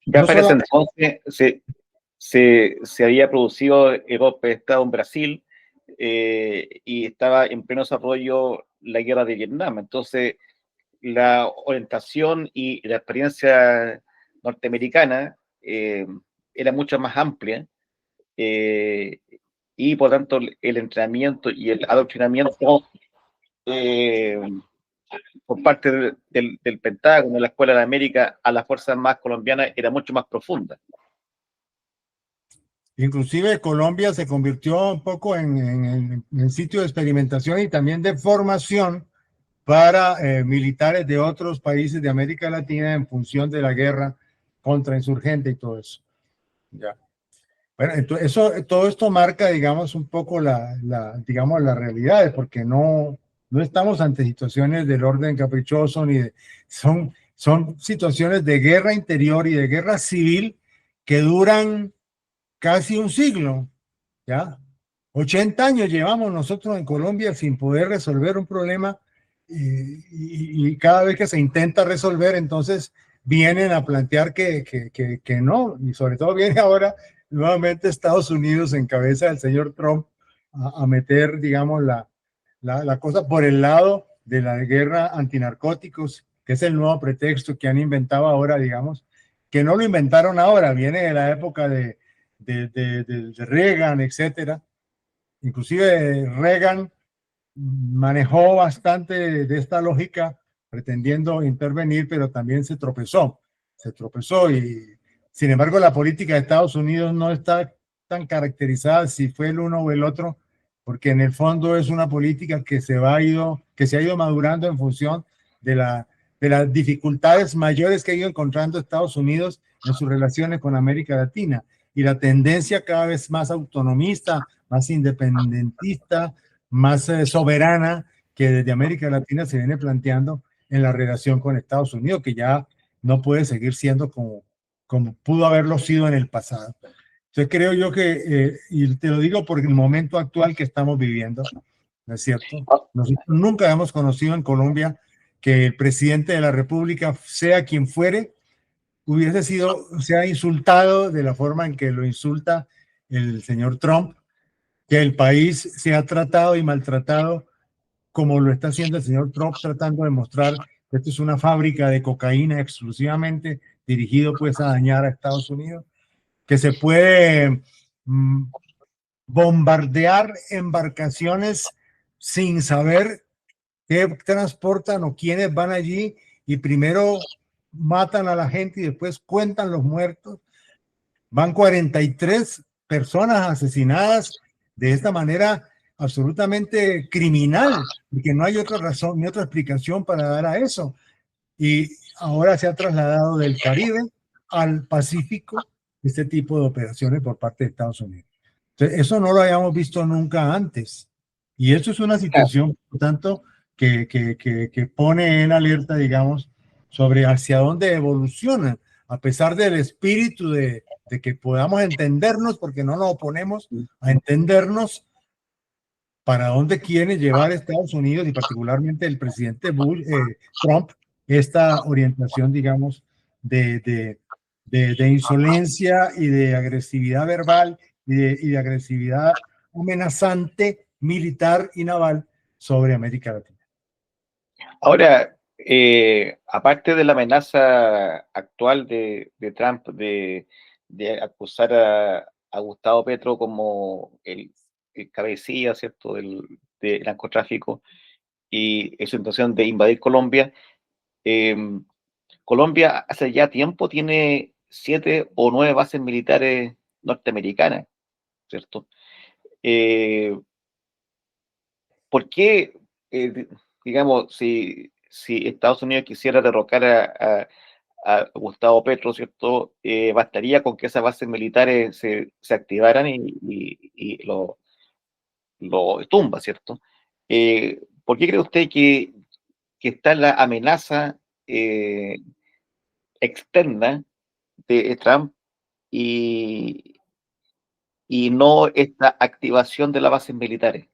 no para ese solo, entonces se había producido el golpe de Estado en Brasil, y estaba en pleno desarrollo la guerra de Vietnam. Entonces, la orientación y la experiencia norteamericana era mucho más amplia, y por tanto el entrenamiento y el adoctrinamiento eh, por parte del Pentágono, de la Escuela de América, a las Fuerzas Armadas colombianas era mucho más profunda. inclusive Colombia se convirtió un poco en sitio de experimentación y también de formación para militares de otros países de América Latina en función de la guerra contra insurgente y todo eso. Ya. Bueno, entonces todo esto marca, digamos, un poco digamos, las realidades, porque no estamos ante situaciones del orden caprichoso, son situaciones de guerra interior y de guerra civil que duran casi un siglo, ¿ya? 80 años llevamos nosotros en Colombia sin poder resolver un problema, y cada vez que se intenta resolver, entonces vienen a plantear que no, y sobre todo viene ahora nuevamente Estados Unidos en cabeza del señor Trump a meter, digamos, la cosa por el lado de la guerra antinarcóticos, que es el nuevo pretexto que han inventado ahora, digamos, que no lo inventaron ahora, viene de la época de Reagan, etcétera. Inclusive Reagan manejó bastante de esta lógica pretendiendo intervenir, pero también se tropezó y sin embargo la política de Estados Unidos no está tan caracterizada si fue el uno o el otro, porque en el fondo es una política que se ha ido madurando en función de las dificultades mayores que ha ido encontrando Estados Unidos en sus relaciones con América Latina y la tendencia cada vez más autonomista, más independentista, más soberana que desde América Latina se viene planteando en la relación con Estados Unidos, que ya no puede seguir siendo como pudo haberlo sido en el pasado. Entonces creo yo que, y te lo digo por el momento actual que estamos viviendo, ¿no es cierto? Nosotros nunca hemos conocido en Colombia que el presidente de la República, sea quien fuere, sea insultado de la forma en que lo insulta el señor Trump, que el país sea tratado y maltratado como lo está haciendo el señor Trump, tratando de mostrar que esto es una fábrica de cocaína exclusivamente dirigido pues a dañar a Estados Unidos, que se puede bombardear embarcaciones sin saber qué transportan o quiénes van allí, y primero matan a la gente y después cuentan los muertos. Van 43 personas asesinadas de esta manera absolutamente criminal, porque no hay otra razón ni otra explicación para dar a eso. Y ahora se ha trasladado del Caribe al Pacífico este tipo de operaciones por parte de Estados Unidos. Entonces, eso no lo habíamos visto nunca antes. Y eso es una situación, por tanto, que pone en alerta, digamos, sobre hacia dónde evoluciona, a pesar del espíritu de que podamos entendernos, porque no nos oponemos a entendernos, para dónde quiere llevar Estados Unidos y particularmente el presidente Trump, esta orientación, digamos, de insolencia y de agresividad verbal y de agresividad amenazante militar y naval sobre América Latina. Ahora, aparte de la amenaza actual de Trump de acusar a Gustavo Petro como el cabecilla, ¿cierto?, del narcotráfico y su intención de invadir Colombia, Colombia hace ya tiempo tiene 7 o 9 bases militares norteamericanas, ¿cierto? ¿Por qué, digamos, si Estados Unidos quisiera derrocar a Gustavo Petro, ¿cierto? Bastaría con que esas bases militares se activaran y lo tumba, ¿cierto? ¿Por qué cree usted que está la amenaza externa de Trump y, y no esta activación de las bases militares?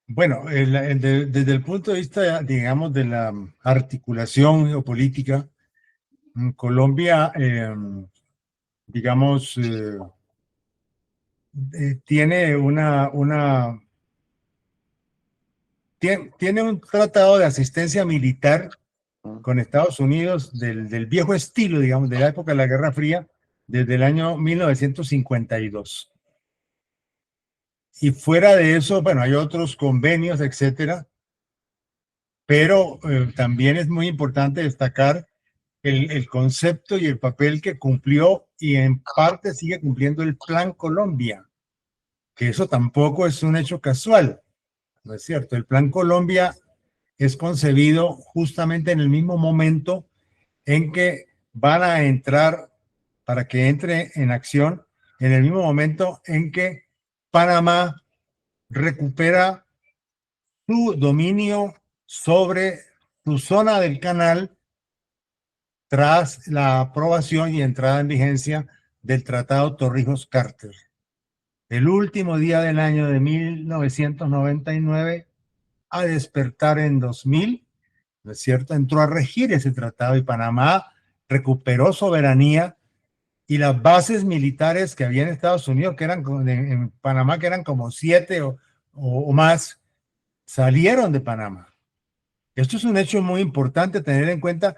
Bueno, desde el punto de vista, digamos, de la articulación geopolítica, Colombia, digamos, tiene tiene un tratado de asistencia militar con Estados Unidos del viejo estilo, digamos, de la época de la Guerra Fría, desde el año 1952. Y fuera de eso, bueno, hay otros convenios, etcétera, pero también es muy importante destacar el concepto y el papel que cumplió y en parte sigue cumpliendo el Plan Colombia, que eso tampoco es un hecho casual, ¿no es cierto? El Plan Colombia es concebido justamente en el mismo momento en que van a entrar, para que entre en acción, en el mismo momento en que Panamá recupera su dominio sobre su zona del canal tras la aprobación y entrada en vigencia del Tratado Torrijos-Carter. El último día del año de 1999, a despertar en 2000, ¿no es cierto? Entró a regir ese tratado y Panamá recuperó soberanía, y las bases militares que había en Estados Unidos, que eran en Panamá, que eran como 7 o más, salieron de Panamá. Esto es un hecho muy importante tener en cuenta,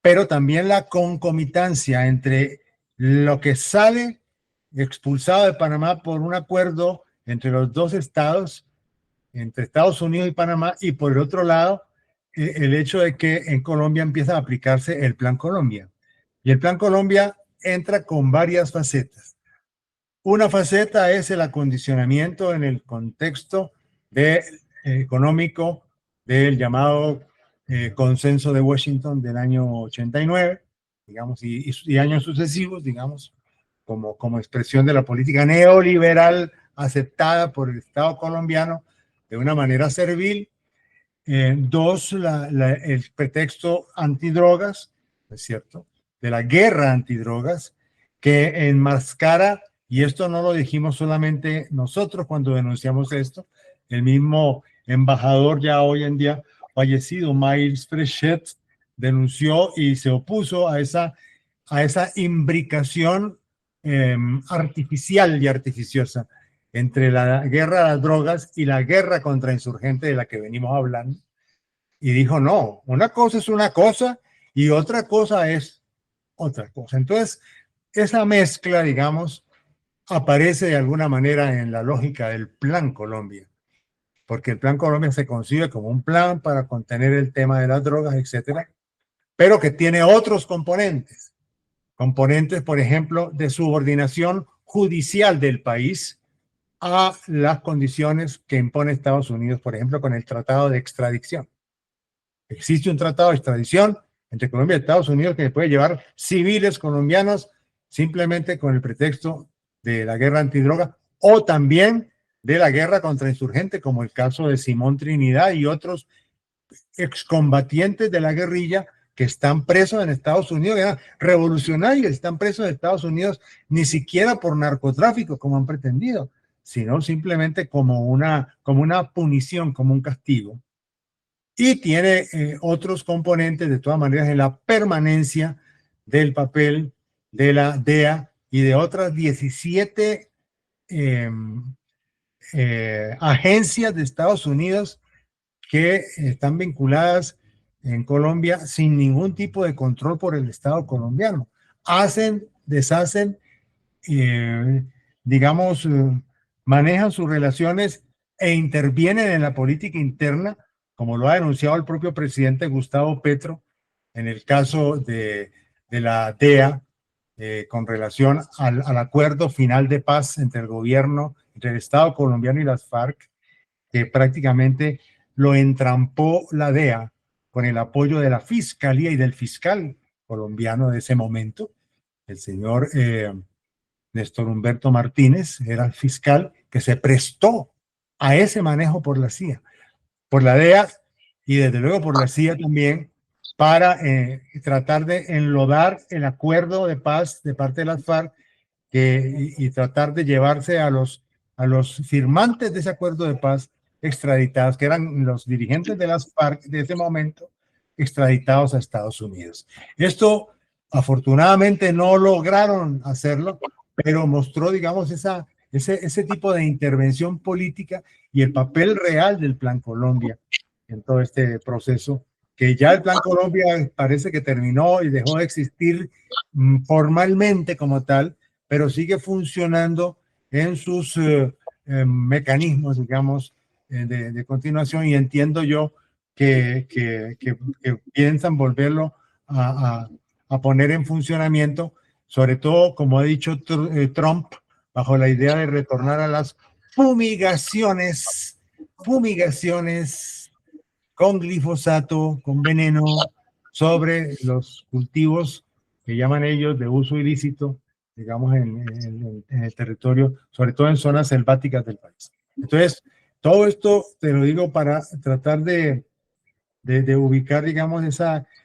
pero también la concomitancia entre lo que sale expulsado de Panamá por un acuerdo entre los dos estados, entre Estados Unidos y Panamá, y por el otro lado, el hecho de que en Colombia empieza a aplicarse el Plan Colombia. Y el Plan Colombia entra con varias facetas. Una faceta es el acondicionamiento en el contexto económico del llamado consenso de Washington del año 89, digamos, y años sucesivos, digamos, como expresión de la política neoliberal aceptada por el Estado colombiano de una manera servil. Dos, el pretexto antidrogas, ¿es cierto?, de la guerra antidrogas, que enmascara, y esto no lo dijimos solamente nosotros cuando denunciamos esto, el mismo embajador ya hoy en día fallecido, Miles Frechet, denunció y se opuso a esa imbricación artificial y artificiosa entre la guerra a las drogas y la guerra contra insurgentes de la que venimos hablando. Y dijo, no, una cosa es una cosa y otra cosa es otra cosa. Entonces, esa mezcla, digamos, aparece de alguna manera en la lógica del Plan Colombia, porque el Plan Colombia se concibe como un plan para contener el tema de las drogas, etcétera, pero que tiene otros componentes. Componentes, por ejemplo, de subordinación judicial del país a las condiciones que impone Estados Unidos, por ejemplo, con el Tratado de Extradición. Existe un tratado de extradición entre Colombia y Estados Unidos que puede llevar civiles colombianos simplemente con el pretexto de la guerra antidroga o también de la guerra contra insurgentes, como el caso de Simón Trinidad y otros excombatientes de la guerrilla que están presos en Estados Unidos, eran revolucionarios, están presos en Estados Unidos ni siquiera por narcotráfico, como han pretendido, sino simplemente como una punición, como un castigo. Y tiene otros componentes, de todas maneras, en la permanencia del papel de la DEA y de otras 17 eh, agencias de Estados Unidos que están vinculadas en Colombia sin ningún tipo de control por el Estado colombiano. Hacen, deshacen, eh, digamos, manejan sus relaciones e intervienen en la política interna, como lo ha denunciado el propio presidente Gustavo Petro en el caso de la DEA, con relación al acuerdo final de paz entre el gobierno, entre el Estado colombiano y las FARC, que prácticamente lo entrampó la DEA con el apoyo de la fiscalía y del fiscal colombiano de ese momento, el señor Néstor Humberto Martínez, era el fiscal que se prestó a ese manejo por la CIA, por la DEA y desde luego por la CIA también, para tratar de enlodar el acuerdo de paz de parte de las FARC y tratar de llevarse a los firmantes de ese acuerdo de paz extraditados, que eran los dirigentes de las FARC de ese momento, extraditados a Estados Unidos. Esto afortunadamente no lograron hacerlo, pero mostró, digamos, ese tipo de intervención política y el papel real del Plan Colombia en todo este proceso, que ya el Plan Colombia parece que terminó y dejó de existir formalmente como tal, pero sigue funcionando en sus mecanismos, digamos, de continuación, y entiendo yo que piensan volverlo a, a poner en funcionamiento, sobre todo, como ha dicho Trump, bajo la idea de retornar a las fumigaciones con glifosato, con veneno, sobre los cultivos que llaman ellos de uso ilícito, digamos, en el territorio, sobre todo en zonas selváticas del país. Entonces, todo esto te lo digo para tratar de ubicar, digamos,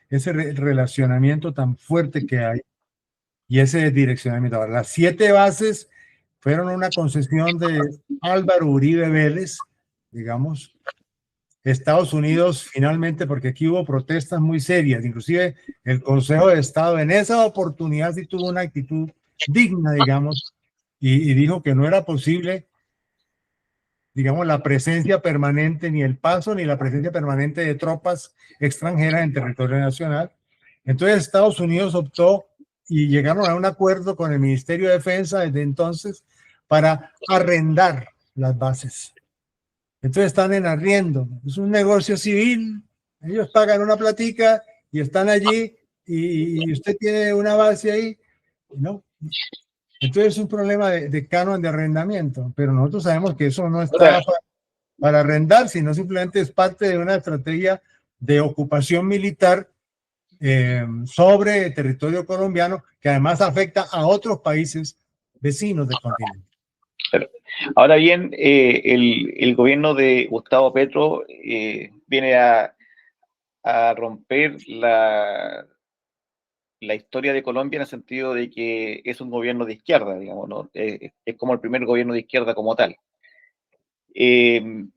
ese relacionamiento tan fuerte que hay y ese direccionamiento. Ahora, las 7 bases fueron una concesión de Álvaro Uribe Vélez, digamos. Estados Unidos finalmente, porque aquí hubo protestas muy serias, inclusive el Consejo de Estado en esa oportunidad sí tuvo una actitud digna, digamos, y dijo que no era posible, digamos, la presencia permanente, ni el paso, ni la presencia permanente de tropas extranjeras en territorio nacional. Entonces Estados Unidos optó y llegaron a un acuerdo con el Ministerio de Defensa desde entonces para arrendar las bases. Entonces están en arriendo, es un negocio civil, ellos pagan una platica y están allí y usted tiene una base ahí, ¿no? Entonces es un problema de canon de arrendamiento, pero nosotros sabemos que eso no está para arrendar, sino simplemente es parte de una estrategia de ocupación militar sobre el territorio colombiano, que además afecta a otros países vecinos del continente. Ahora bien, el gobierno de Gustavo Petro viene a romper la historia de Colombia en el sentido de que es un gobierno de izquierda, digamos, ¿no? Es como el primer gobierno de izquierda como tal. ¿Qué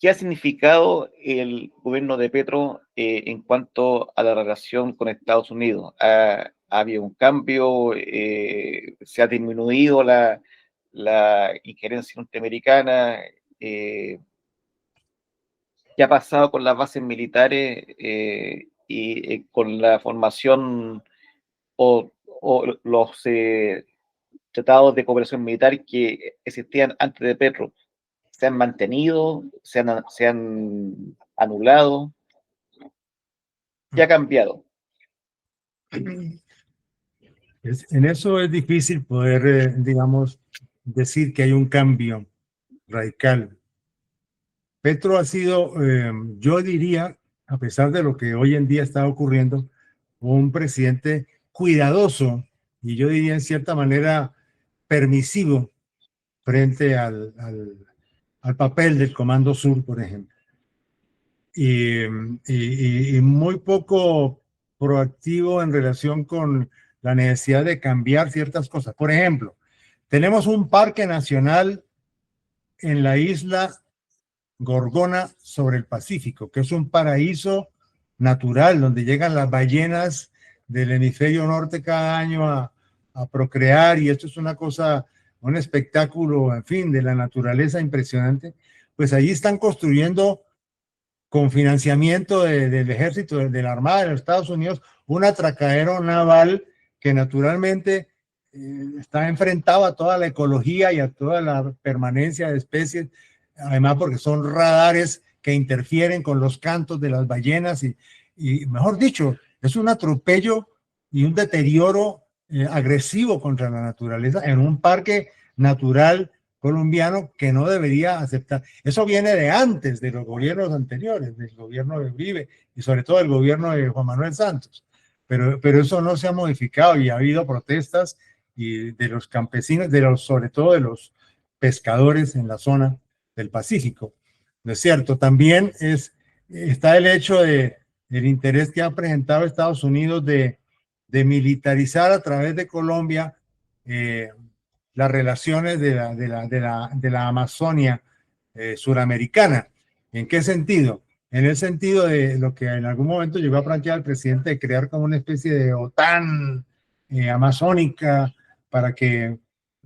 ha significado el gobierno de Petro en cuanto a la relación con Estados Unidos? ha habido un cambio, se ha disminuido la injerencia norteamericana. ¿Qué ha pasado con las bases militares y con la formación o los tratados de cooperación militar que existían antes de Petro? ¿Se han mantenido? Se han anulado? ¿Qué ha cambiado? En eso es difícil poder, digamos, decir que hay un cambio radical. Petro ha sido, yo diría, a pesar de lo que hoy en día está ocurriendo, un presidente cuidadoso y yo diría en cierta manera permisivo frente al papel del Comando Sur, por ejemplo. Y muy poco proactivo en relación con la necesidad de cambiar ciertas cosas. Por ejemplo, tenemos un parque nacional en la isla Gorgona sobre el Pacífico, que es un paraíso natural donde llegan las ballenas del hemisferio norte cada año a procrear, y esto es una cosa, un espectáculo, en fin, de la naturaleza impresionante. Pues allí están construyendo con financiamiento del ejército, de la Armada de los Estados Unidos, un atracadero naval que naturalmente está enfrentado a toda la ecología y a toda la permanencia de especies, además porque son radares que interfieren con los cantos de las ballenas y mejor dicho, es un atropello y un deterioro agresivo contra la naturaleza en un parque natural colombiano que no debería aceptar. Eso viene de antes, de los gobiernos anteriores, del gobierno de Uribe y sobre todo del gobierno de Juan Manuel Santos. Pero eso no se ha modificado y ha habido protestas y de los campesinos, sobre todo de los pescadores en la zona del Pacífico. ¿No es cierto? También está el hecho del interés que ha presentado Estados Unidos de militarizar a través de Colombia las relaciones de la Amazonia suramericana. ¿En qué sentido? En el sentido de lo que en algún momento llegó a plantear el presidente de crear como una especie de OTAN amazónica para que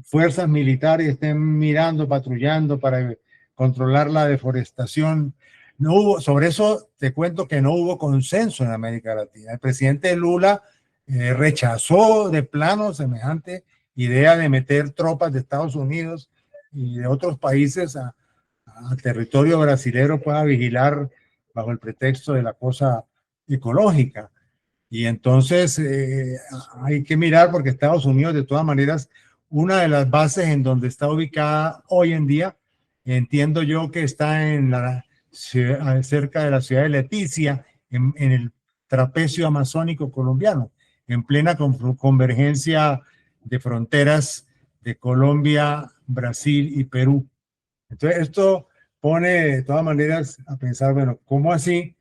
fuerzas militares estén mirando, patrullando para controlar la deforestación. No hubo, sobre eso te cuento que no hubo consenso en América Latina. El presidente Lula rechazó de plano semejante idea de meter tropas de Estados Unidos y de otros países a territorio brasilero para vigilar bajo el pretexto de la cosa ecológica. Y entonces hay que mirar porque Estados Unidos, de todas maneras, una de las bases en donde está ubicada hoy en día, entiendo yo que está en cerca de la ciudad de Leticia, en el trapecio amazónico colombiano, en plena convergencia de fronteras de Colombia, Brasil y Perú. Entonces, esto pone de todas maneras a pensar, bueno, ¿cómo así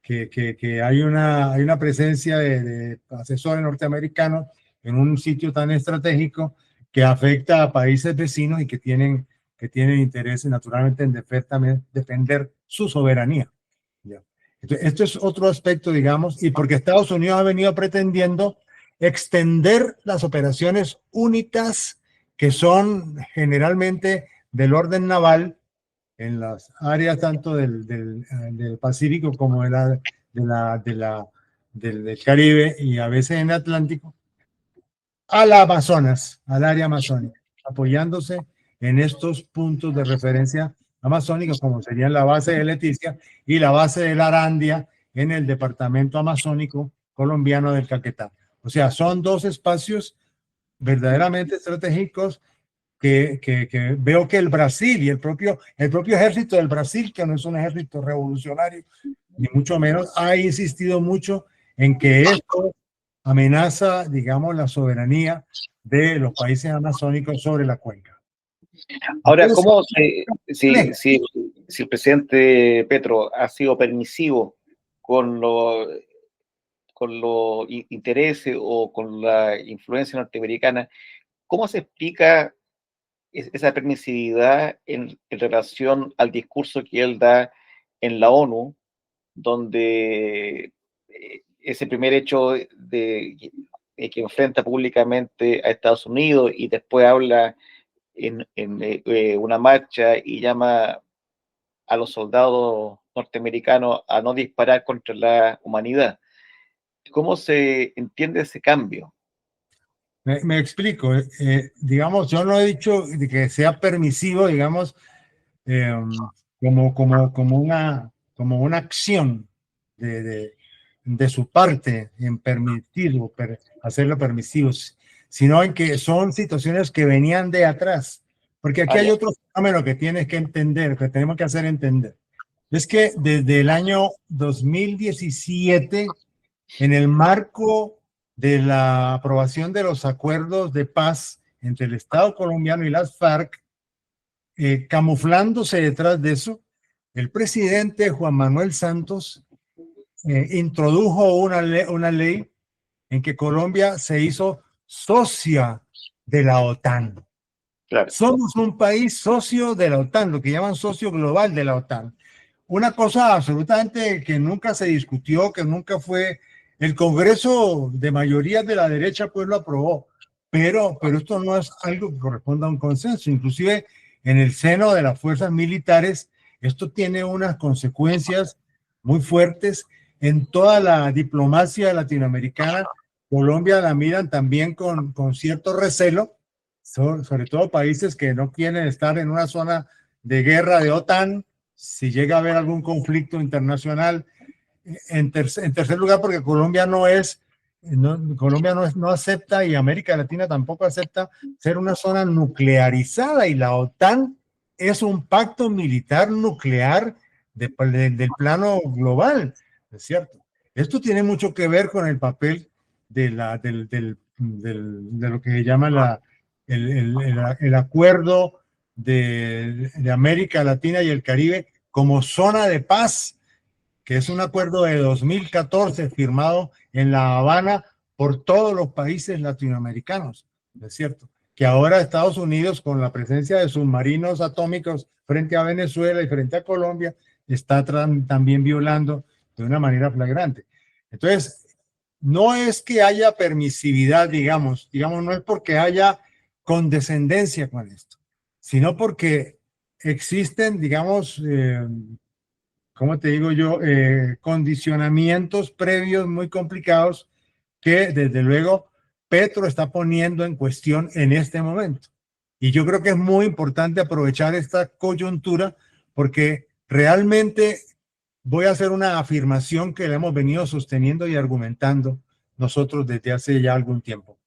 que hay una presencia de asesores norteamericanos en un sitio tan estratégico que afecta a países vecinos y que tienen intereses naturalmente en defender su soberanía? ¿Ya? Entonces, esto es otro aspecto, digamos, y porque Estados Unidos ha venido pretendiendo extender las operaciones únicas que son generalmente del orden naval en las áreas tanto del Pacífico como del Caribe y a veces en el Atlántico, al Amazonas, al área amazónica, apoyándose en estos puntos de referencia amazónicos, como serían la base de Leticia y la base de la Arandia en el departamento amazónico colombiano del Caquetá. O sea, son dos espacios verdaderamente estratégicos que veo que el Brasil y el propio ejército del Brasil, que no es un ejército revolucionario, ni mucho menos, ha insistido mucho en que esto amenaza, digamos, la soberanía de los países amazónicos sobre la cuenca. Ahora, Entonces, si el presidente Petro ha sido permisivo con los intereses o con la influencia norteamericana, ¿cómo se explica esa permisividad en relación al discurso que él da en la ONU, donde ese primer hecho de que enfrenta públicamente a Estados Unidos y después habla en una marcha y llama a los soldados norteamericanos a no disparar contra la humanidad. ¿Cómo se entiende ese cambio? Me explico. Digamos, yo no he dicho de que sea permisivo, digamos, eh, como una acción de, de, de su parte en permitirlo, hacerlo permisivo, sino en que son situaciones que venían de atrás. Porque aquí Ah, hay ya, otro fenómeno que tienes que entender, que tenemos que hacer entender. Es que desde el año 2017, en el marco de la aprobación de los acuerdos de paz entre el Estado colombiano y las FARC, camuflándose detrás de eso, el presidente Juan Manuel Santos introdujo una ley en que Colombia se hizo socia de la OTAN. claro. Somos un país socio de la OTAN, lo que llaman socio global de la OTAN. Una cosa absolutamente que nunca se discutió, que nunca fue, el Congreso de mayoría de la derecha pues lo aprobó, pero esto no es algo que corresponda a un consenso. Inclusive en el seno de las fuerzas militares, esto tiene unas consecuencias muy fuertes en toda la diplomacia latinoamericana. Colombia la miran también con cierto recelo, sobre todo países que no quieren estar en una zona de guerra de OTAN, si llega a haber algún conflicto internacional. En tercer lugar, porque Colombia no acepta, y América Latina tampoco acepta ser una zona nuclearizada, y la OTAN es un pacto militar nuclear del plano global, ¿es cierto? Esto tiene mucho que ver con el papel de lo que se llama el acuerdo de América Latina y el Caribe como zona de paz, que es un acuerdo de 2014 firmado en La Habana por todos los países latinoamericanos, ¿es cierto? Que ahora Estados Unidos, con la presencia de submarinos atómicos frente a Venezuela y frente a Colombia, está también violando de una manera flagrante. Entonces, no es que haya permisividad, digamos, no es porque haya condescendencia con esto, sino porque existen, digamos, ¿cómo te digo yo? Condicionamientos previos muy complicados que desde luego Petro está poniendo en cuestión en este momento. Y yo creo que es muy importante aprovechar esta coyuntura, porque realmente voy a hacer una afirmación que le hemos venido sosteniendo y argumentando nosotros desde hace ya algún tiempo.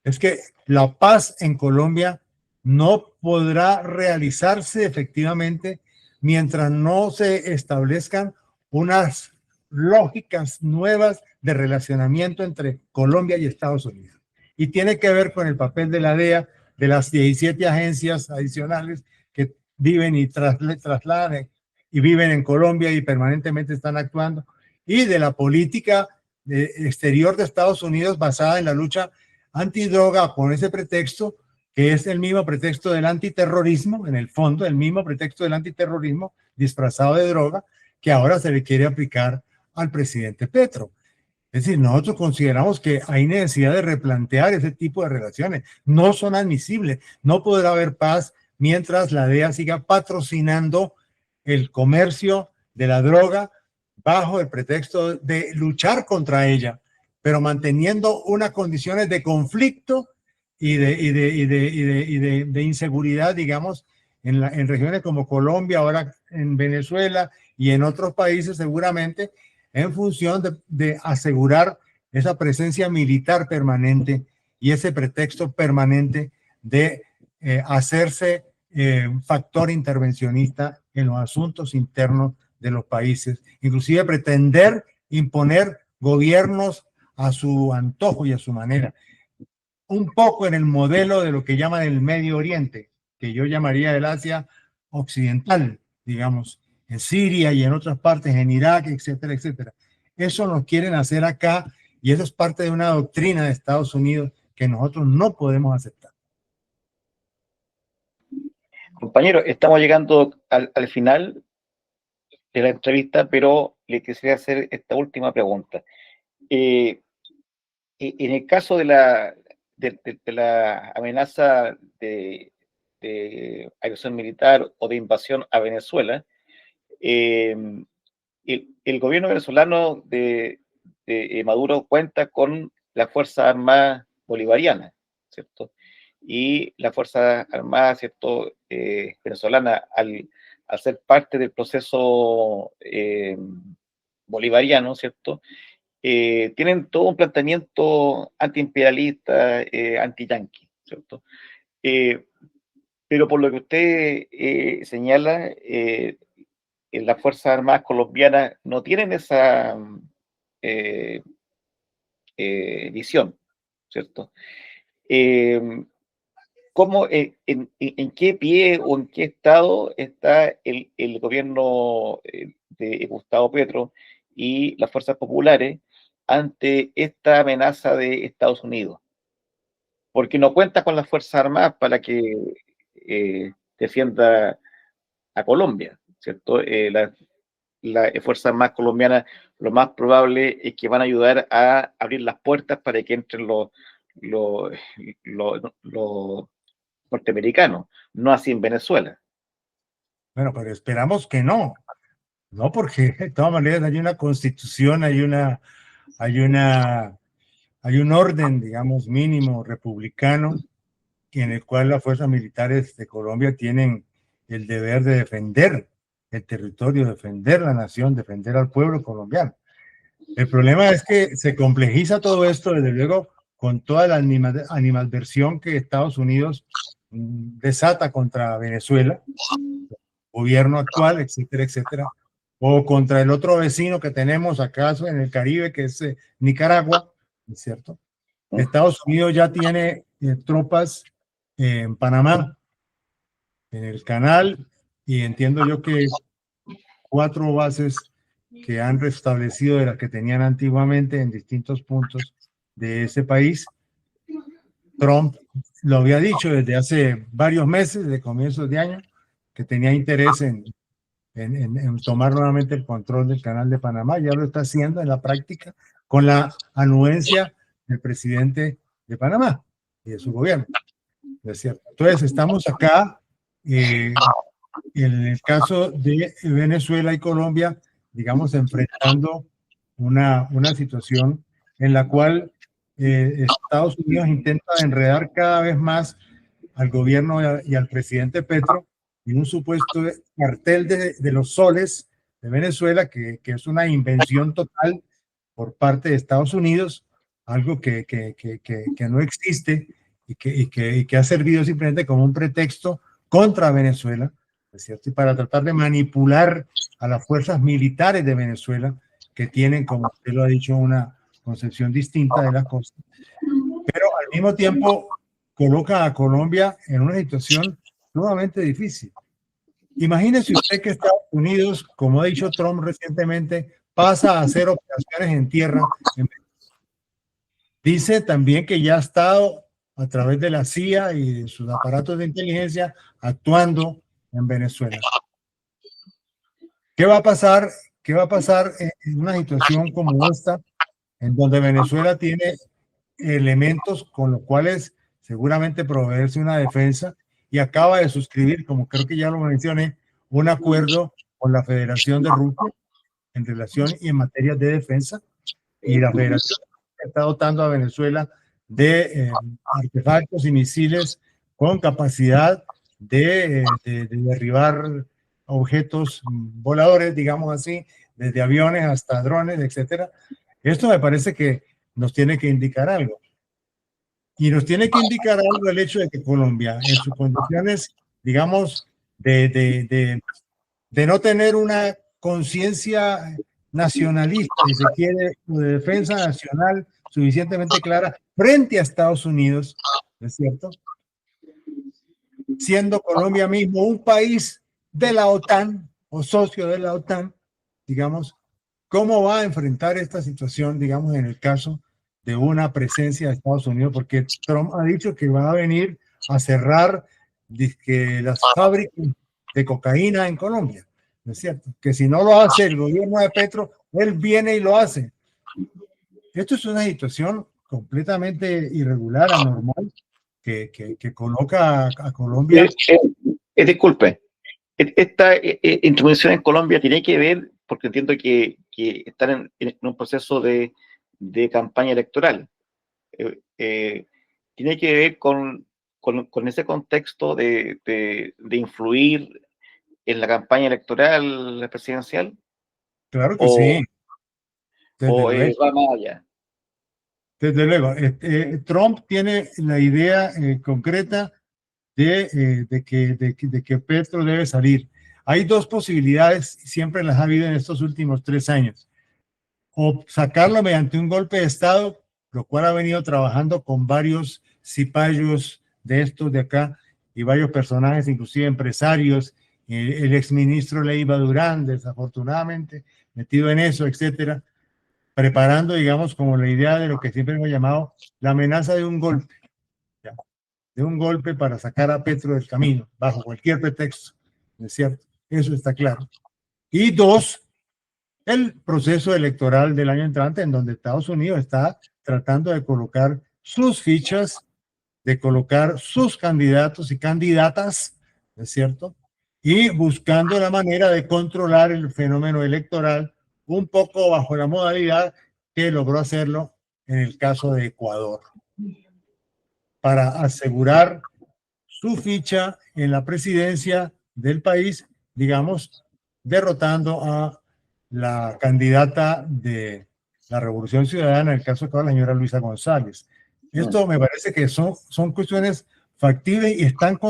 Es que la paz en Colombia no podrá realizarse efectivamente mientras no se establezcan unas lógicas nuevas de relacionamiento entre Colombia y Estados Unidos. Y tiene que ver con el papel de la DEA, de las 17 agencias adicionales que viven y trasladan y viven en Colombia y permanentemente están actuando, y de la política exterior de Estados Unidos basada en la lucha antidroga, con ese pretexto que es el mismo pretexto del antiterrorismo, en el fondo, el mismo pretexto del antiterrorismo disfrazado de droga, que ahora se le quiere aplicar al presidente Petro. Es decir, nosotros consideramos que hay necesidad de replantear ese tipo de relaciones. No son admisibles. No podrá haber paz mientras la DEA siga patrocinando el comercio de la droga bajo el pretexto de luchar contra ella, pero manteniendo unas condiciones de conflicto y de inseguridad, digamos, en regiones como Colombia, ahora en Venezuela y en otros países seguramente, en función de asegurar esa presencia militar permanente y ese pretexto permanente de hacerse factor intervencionista en los asuntos internos de los países, inclusive pretender imponer gobiernos a su antojo y a su manera, un poco en el modelo de lo que llaman el Medio Oriente, que yo llamaría el Asia Occidental, digamos, en Siria y en otras partes, en Irak, etcétera, etcétera. Eso nos quieren hacer acá, y eso es parte de una doctrina de Estados Unidos que nosotros no podemos aceptar. Compañero, estamos llegando al final de la entrevista, pero le quisiera hacer esta última pregunta. Eh, en el caso de la amenaza de agresión militar o de invasión a Venezuela, el gobierno venezolano de Maduro cuenta con las Fuerzas Armadas Bolivarianas, ¿cierto? Y las Fuerzas Armadas, ¿cierto? Venezolanas, al ser parte del proceso bolivariano, ¿cierto? Tienen todo un planteamiento antiimperialista, anti-yanqui, ¿cierto? Eh, pero por lo que usted señala, las Fuerzas Armadas colombianas no tienen esa eh, visión, ¿cierto? Eh, ¿Cómo, en qué pie o en qué estado está el gobierno de Gustavo Petro y las fuerzas populares ante esta amenaza de Estados Unidos? Porque no cuenta con las Fuerzas Armadas para que defienda a Colombia, ¿cierto? Las Fuerzas Armadas colombianas, lo más probable es que van a ayudar a abrir las puertas para que entren los, los norteamericanos, no así en Venezuela. Bueno, pero esperamos que no, ¿no? Porque de todas maneras hay una constitución, hay un orden, digamos, mínimo republicano, en el cual las fuerzas militares de Colombia tienen el deber de defender el territorio, defender la nación, defender al pueblo colombiano. El problema es que se complejiza todo esto, desde luego, con toda la animadversión que Estados Unidos desata contra Venezuela, gobierno actual, etcétera, etcétera, o contra el otro vecino que tenemos acaso en el Caribe, que es Nicaragua, ¿es cierto? Estados Unidos ya tiene tropas en Panamá, en el canal, y entiendo yo que 4 bases que han restablecido de las que tenían antiguamente en distintos puntos de ese país. Trump lo había dicho desde hace varios meses, de comienzos de año, que tenía interés en tomar nuevamente el control del canal de Panamá. Ya lo está haciendo en la práctica con la anuencia del presidente de Panamá y de su gobierno. ¿Es cierto? Entonces, estamos acá, en el caso de Venezuela y Colombia, digamos, enfrentando una situación en la cual Estados Unidos intenta enredar cada vez más al gobierno y al presidente Petro en un supuesto cartel de los soles de Venezuela, que es una invención total por parte de Estados Unidos, algo que no existe y que ha servido simplemente como un pretexto contra Venezuela, ¿es cierto? Y para tratar de manipular a las fuerzas militares de Venezuela, que tienen, como usted lo ha dicho, una concepción distinta de las cosas, pero al mismo tiempo coloca a Colombia en una situación sumamente difícil. Imagínese usted que Estados Unidos, como ha dicho Trump recientemente, pasa a hacer operaciones en tierra. Dice también que ya ha estado a través de la CIA y de sus aparatos de inteligencia actuando en Venezuela. ¿Qué va a pasar? ¿Qué va a pasar en una situación como esta, en donde Venezuela tiene elementos con los cuales seguramente proveerse una defensa y acaba de suscribir, como creo que ya lo mencioné, un acuerdo con la Federación de Rusia en relación y en materia de defensa, y la Federación está dotando a Venezuela de artefactos y misiles con capacidad de derribar objetos voladores, digamos así, desde aviones hasta drones, etcétera. Esto me parece que nos tiene que indicar algo. Y nos tiene que indicar algo el hecho de que Colombia, en sus condiciones, digamos, de no tener una conciencia nacionalista, si se quiere, de defensa nacional suficientemente clara frente a Estados Unidos, ¿no es cierto? Siendo Colombia mismo un país de la OTAN o socio de la OTAN, digamos, ¿cómo va a enfrentar esta situación, digamos, en el caso de una presencia de Estados Unidos? Porque Trump ha dicho que va a venir a cerrar las fábricas de cocaína en Colombia, ¿no es cierto? Que si no lo hace el gobierno de Petro, él viene y lo hace. Esto es una situación completamente irregular, anormal, que coloca a Colombia. Disculpe, esta intervención en Colombia tiene que ver, porque entiendo que están en un proceso de campaña electoral. Tiene que ver con ese contexto de influir en la campaña electoral presidencial, Claro que sí, o, desde luego. va más allá. Desde luego, Trump tiene la idea concreta de que Petro debe salir. Hay dos posibilidades, siempre las ha habido en estos últimos 3 años. O sacarlo mediante un golpe de Estado, lo cual ha venido trabajando con varios cipayos de estos de acá y varios personajes, inclusive empresarios, el exministro Leiva Durán, desafortunadamente, metido en eso, etcétera, preparando, digamos, como la idea de lo que siempre hemos llamado la amenaza de un golpe, ¿ya? De un golpe para sacar a Petro del camino, bajo cualquier pretexto, ¿no es cierto? Eso está claro. Y dos, el proceso electoral del año entrante, en donde Estados Unidos está tratando de colocar sus fichas, de colocar sus candidatos y candidatas, ¿no es cierto? Y buscando la manera de controlar el fenómeno electoral un poco bajo la modalidad que logró hacerlo en el caso de Ecuador, para asegurar su ficha en la presidencia del país, digamos, derrotando a la candidata de la Revolución Ciudadana, en el caso de la señora Luisa González. Esto me parece que son cuestiones factibles y están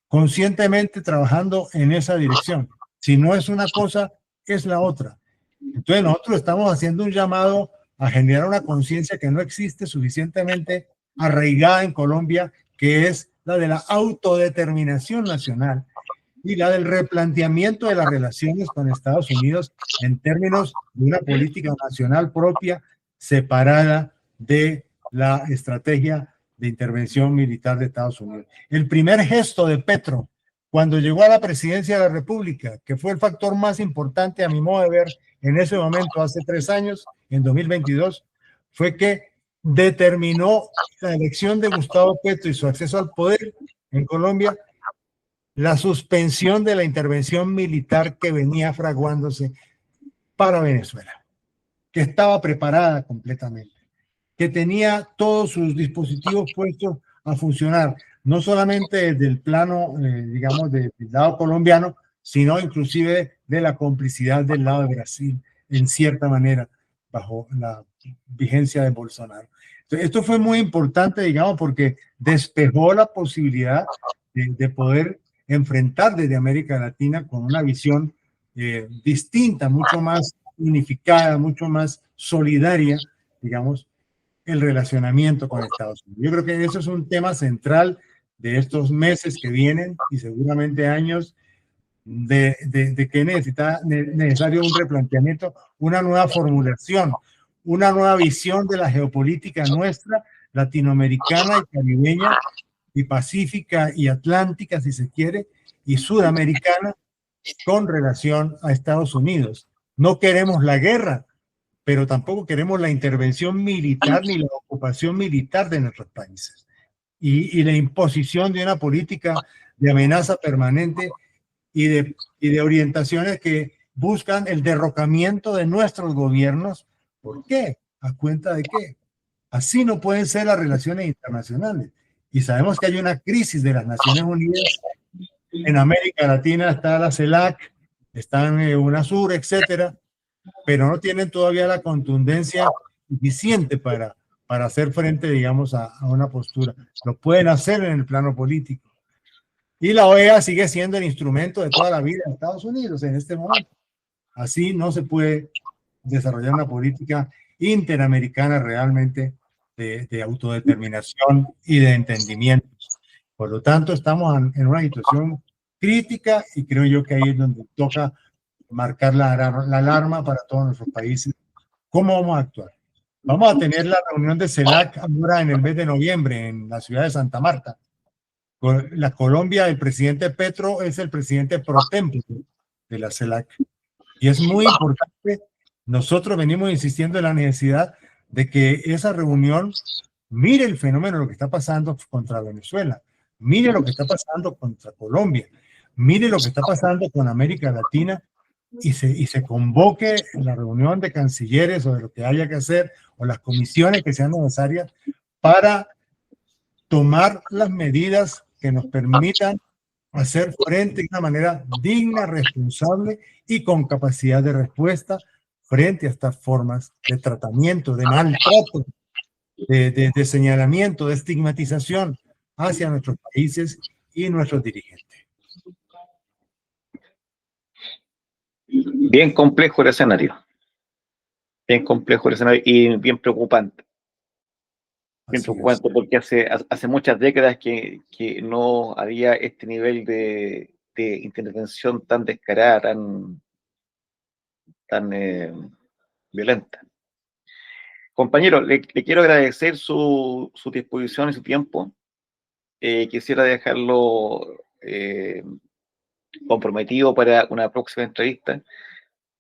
conscientemente trabajando en esa dirección. Si no es una cosa, es la otra. Entonces nosotros estamos haciendo un llamado a generar una conciencia que no existe suficientemente arraigada en Colombia, que es la de la autodeterminación nacional y la del replanteamiento de las relaciones con Estados Unidos en términos de una política nacional propia separada de la estrategia de intervención militar de Estados Unidos. El primer gesto de Petro cuando llegó a la presidencia de la República, que fue el factor más importante a mi modo de ver en ese momento, hace 3 años, en 2022, fue que determinó la elección de Gustavo Petro y su acceso al poder en Colombia, la suspensión de la intervención militar que venía fraguándose para Venezuela, que estaba preparada completamente, que tenía todos sus dispositivos puestos a funcionar, no solamente desde el plano, digamos, del lado colombiano, sino inclusive de la complicidad del lado de Brasil, en cierta manera, bajo la vigencia de Bolsonaro. Entonces, esto fue muy importante, digamos, porque despejó la posibilidad de poder enfrentar desde América Latina con una visión distinta, mucho más unificada, mucho más solidaria, digamos, el relacionamiento con Estados Unidos. Yo creo que eso es un tema central de estos meses que vienen y seguramente años de que necesario un replanteamiento, una nueva formulación, una nueva visión de la geopolítica nuestra, latinoamericana y caribeña y pacífica y atlántica, si se quiere, y sudamericana con relación a Estados Unidos. No queremos la guerra, pero tampoco queremos la intervención militar ni la ocupación militar de nuestros países. Y la imposición de una política de amenaza permanente y de orientaciones que buscan el derrocamiento de nuestros gobiernos. ¿Por qué? ¿A cuenta de qué? Así no pueden ser las relaciones internacionales. Y sabemos que hay una crisis de las Naciones Unidas. En América Latina está la CELAC, están UNASUR, etcétera, pero no tienen todavía la contundencia suficiente para hacer frente, digamos, a una postura. Lo pueden hacer en el plano político. Y la OEA sigue siendo el instrumento de toda la vida de Estados Unidos en este momento. Así no se puede desarrollar una política interamericana realmente de autodeterminación y de entendimiento. Por lo tanto, estamos en una situación crítica y creo yo que ahí es donde toca marcar la alarma para todos nuestros países. ¿Cómo vamos a actuar? Vamos a tener la reunión de CELAC ahora en el mes de noviembre en la ciudad de Santa Marta. La Colombia, el presidente Petro es el presidente pro tempore de la CELAC. Y es muy importante, nosotros venimos insistiendo en la necesidad de que esa reunión mire el fenómeno, lo que está pasando contra Venezuela, mire lo que está pasando contra Colombia, mire lo que está pasando con América Latina y se convoque la reunión de cancilleres o de lo que haya que hacer o las comisiones que sean necesarias para tomar las medidas que nos permitan hacer frente de una manera digna, responsable y con capacidad de respuesta frente a estas formas de tratamiento, de maltrato, de señalamiento, de estigmatización hacia nuestros países y nuestros dirigentes. Bien complejo el escenario. Bien complejo el escenario y bien preocupante. Bien Así es. preocupante porque hace muchas décadas que no había este nivel de intervención tan descarada, tan violenta. Compañero, le quiero agradecer su disposición y su tiempo. Quisiera dejarlo comprometido para una próxima entrevista,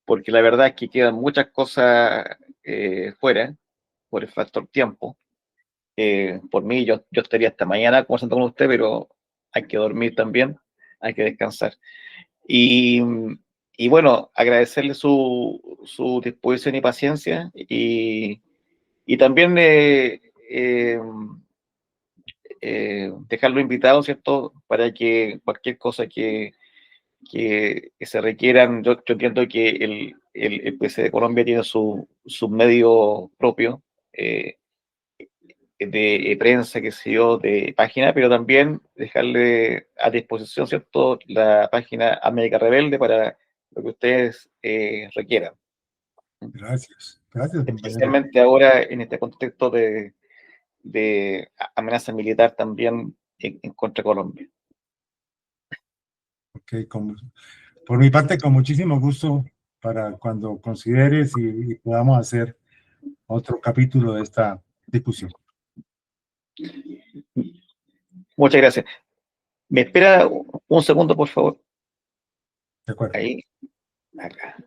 porque la verdad es que quedan muchas cosas fuera por el factor tiempo. Por mí, yo estaría hasta mañana conversando con usted, pero hay que dormir también, hay que descansar. Y, y bueno, agradecerle su disposición y paciencia y también dejarlo invitado, ¿cierto? Para que cualquier cosa que se requieran, yo entiendo que el PC de Colombia tiene su medio propio de prensa, que sé yo, de página, pero también dejarle a disposición, ¿cierto?, la página América Rebelde para lo que ustedes requieran. Gracias. Gracias, compañero. Especialmente ahora en este contexto de amenaza militar también en contra de Colombia. Okay, por mi parte, con muchísimo gusto para cuando consideres y podamos hacer otro capítulo de esta discusión. Muchas gracias. ¿Me espera un segundo, por favor? De acuerdo. Ahí, acá.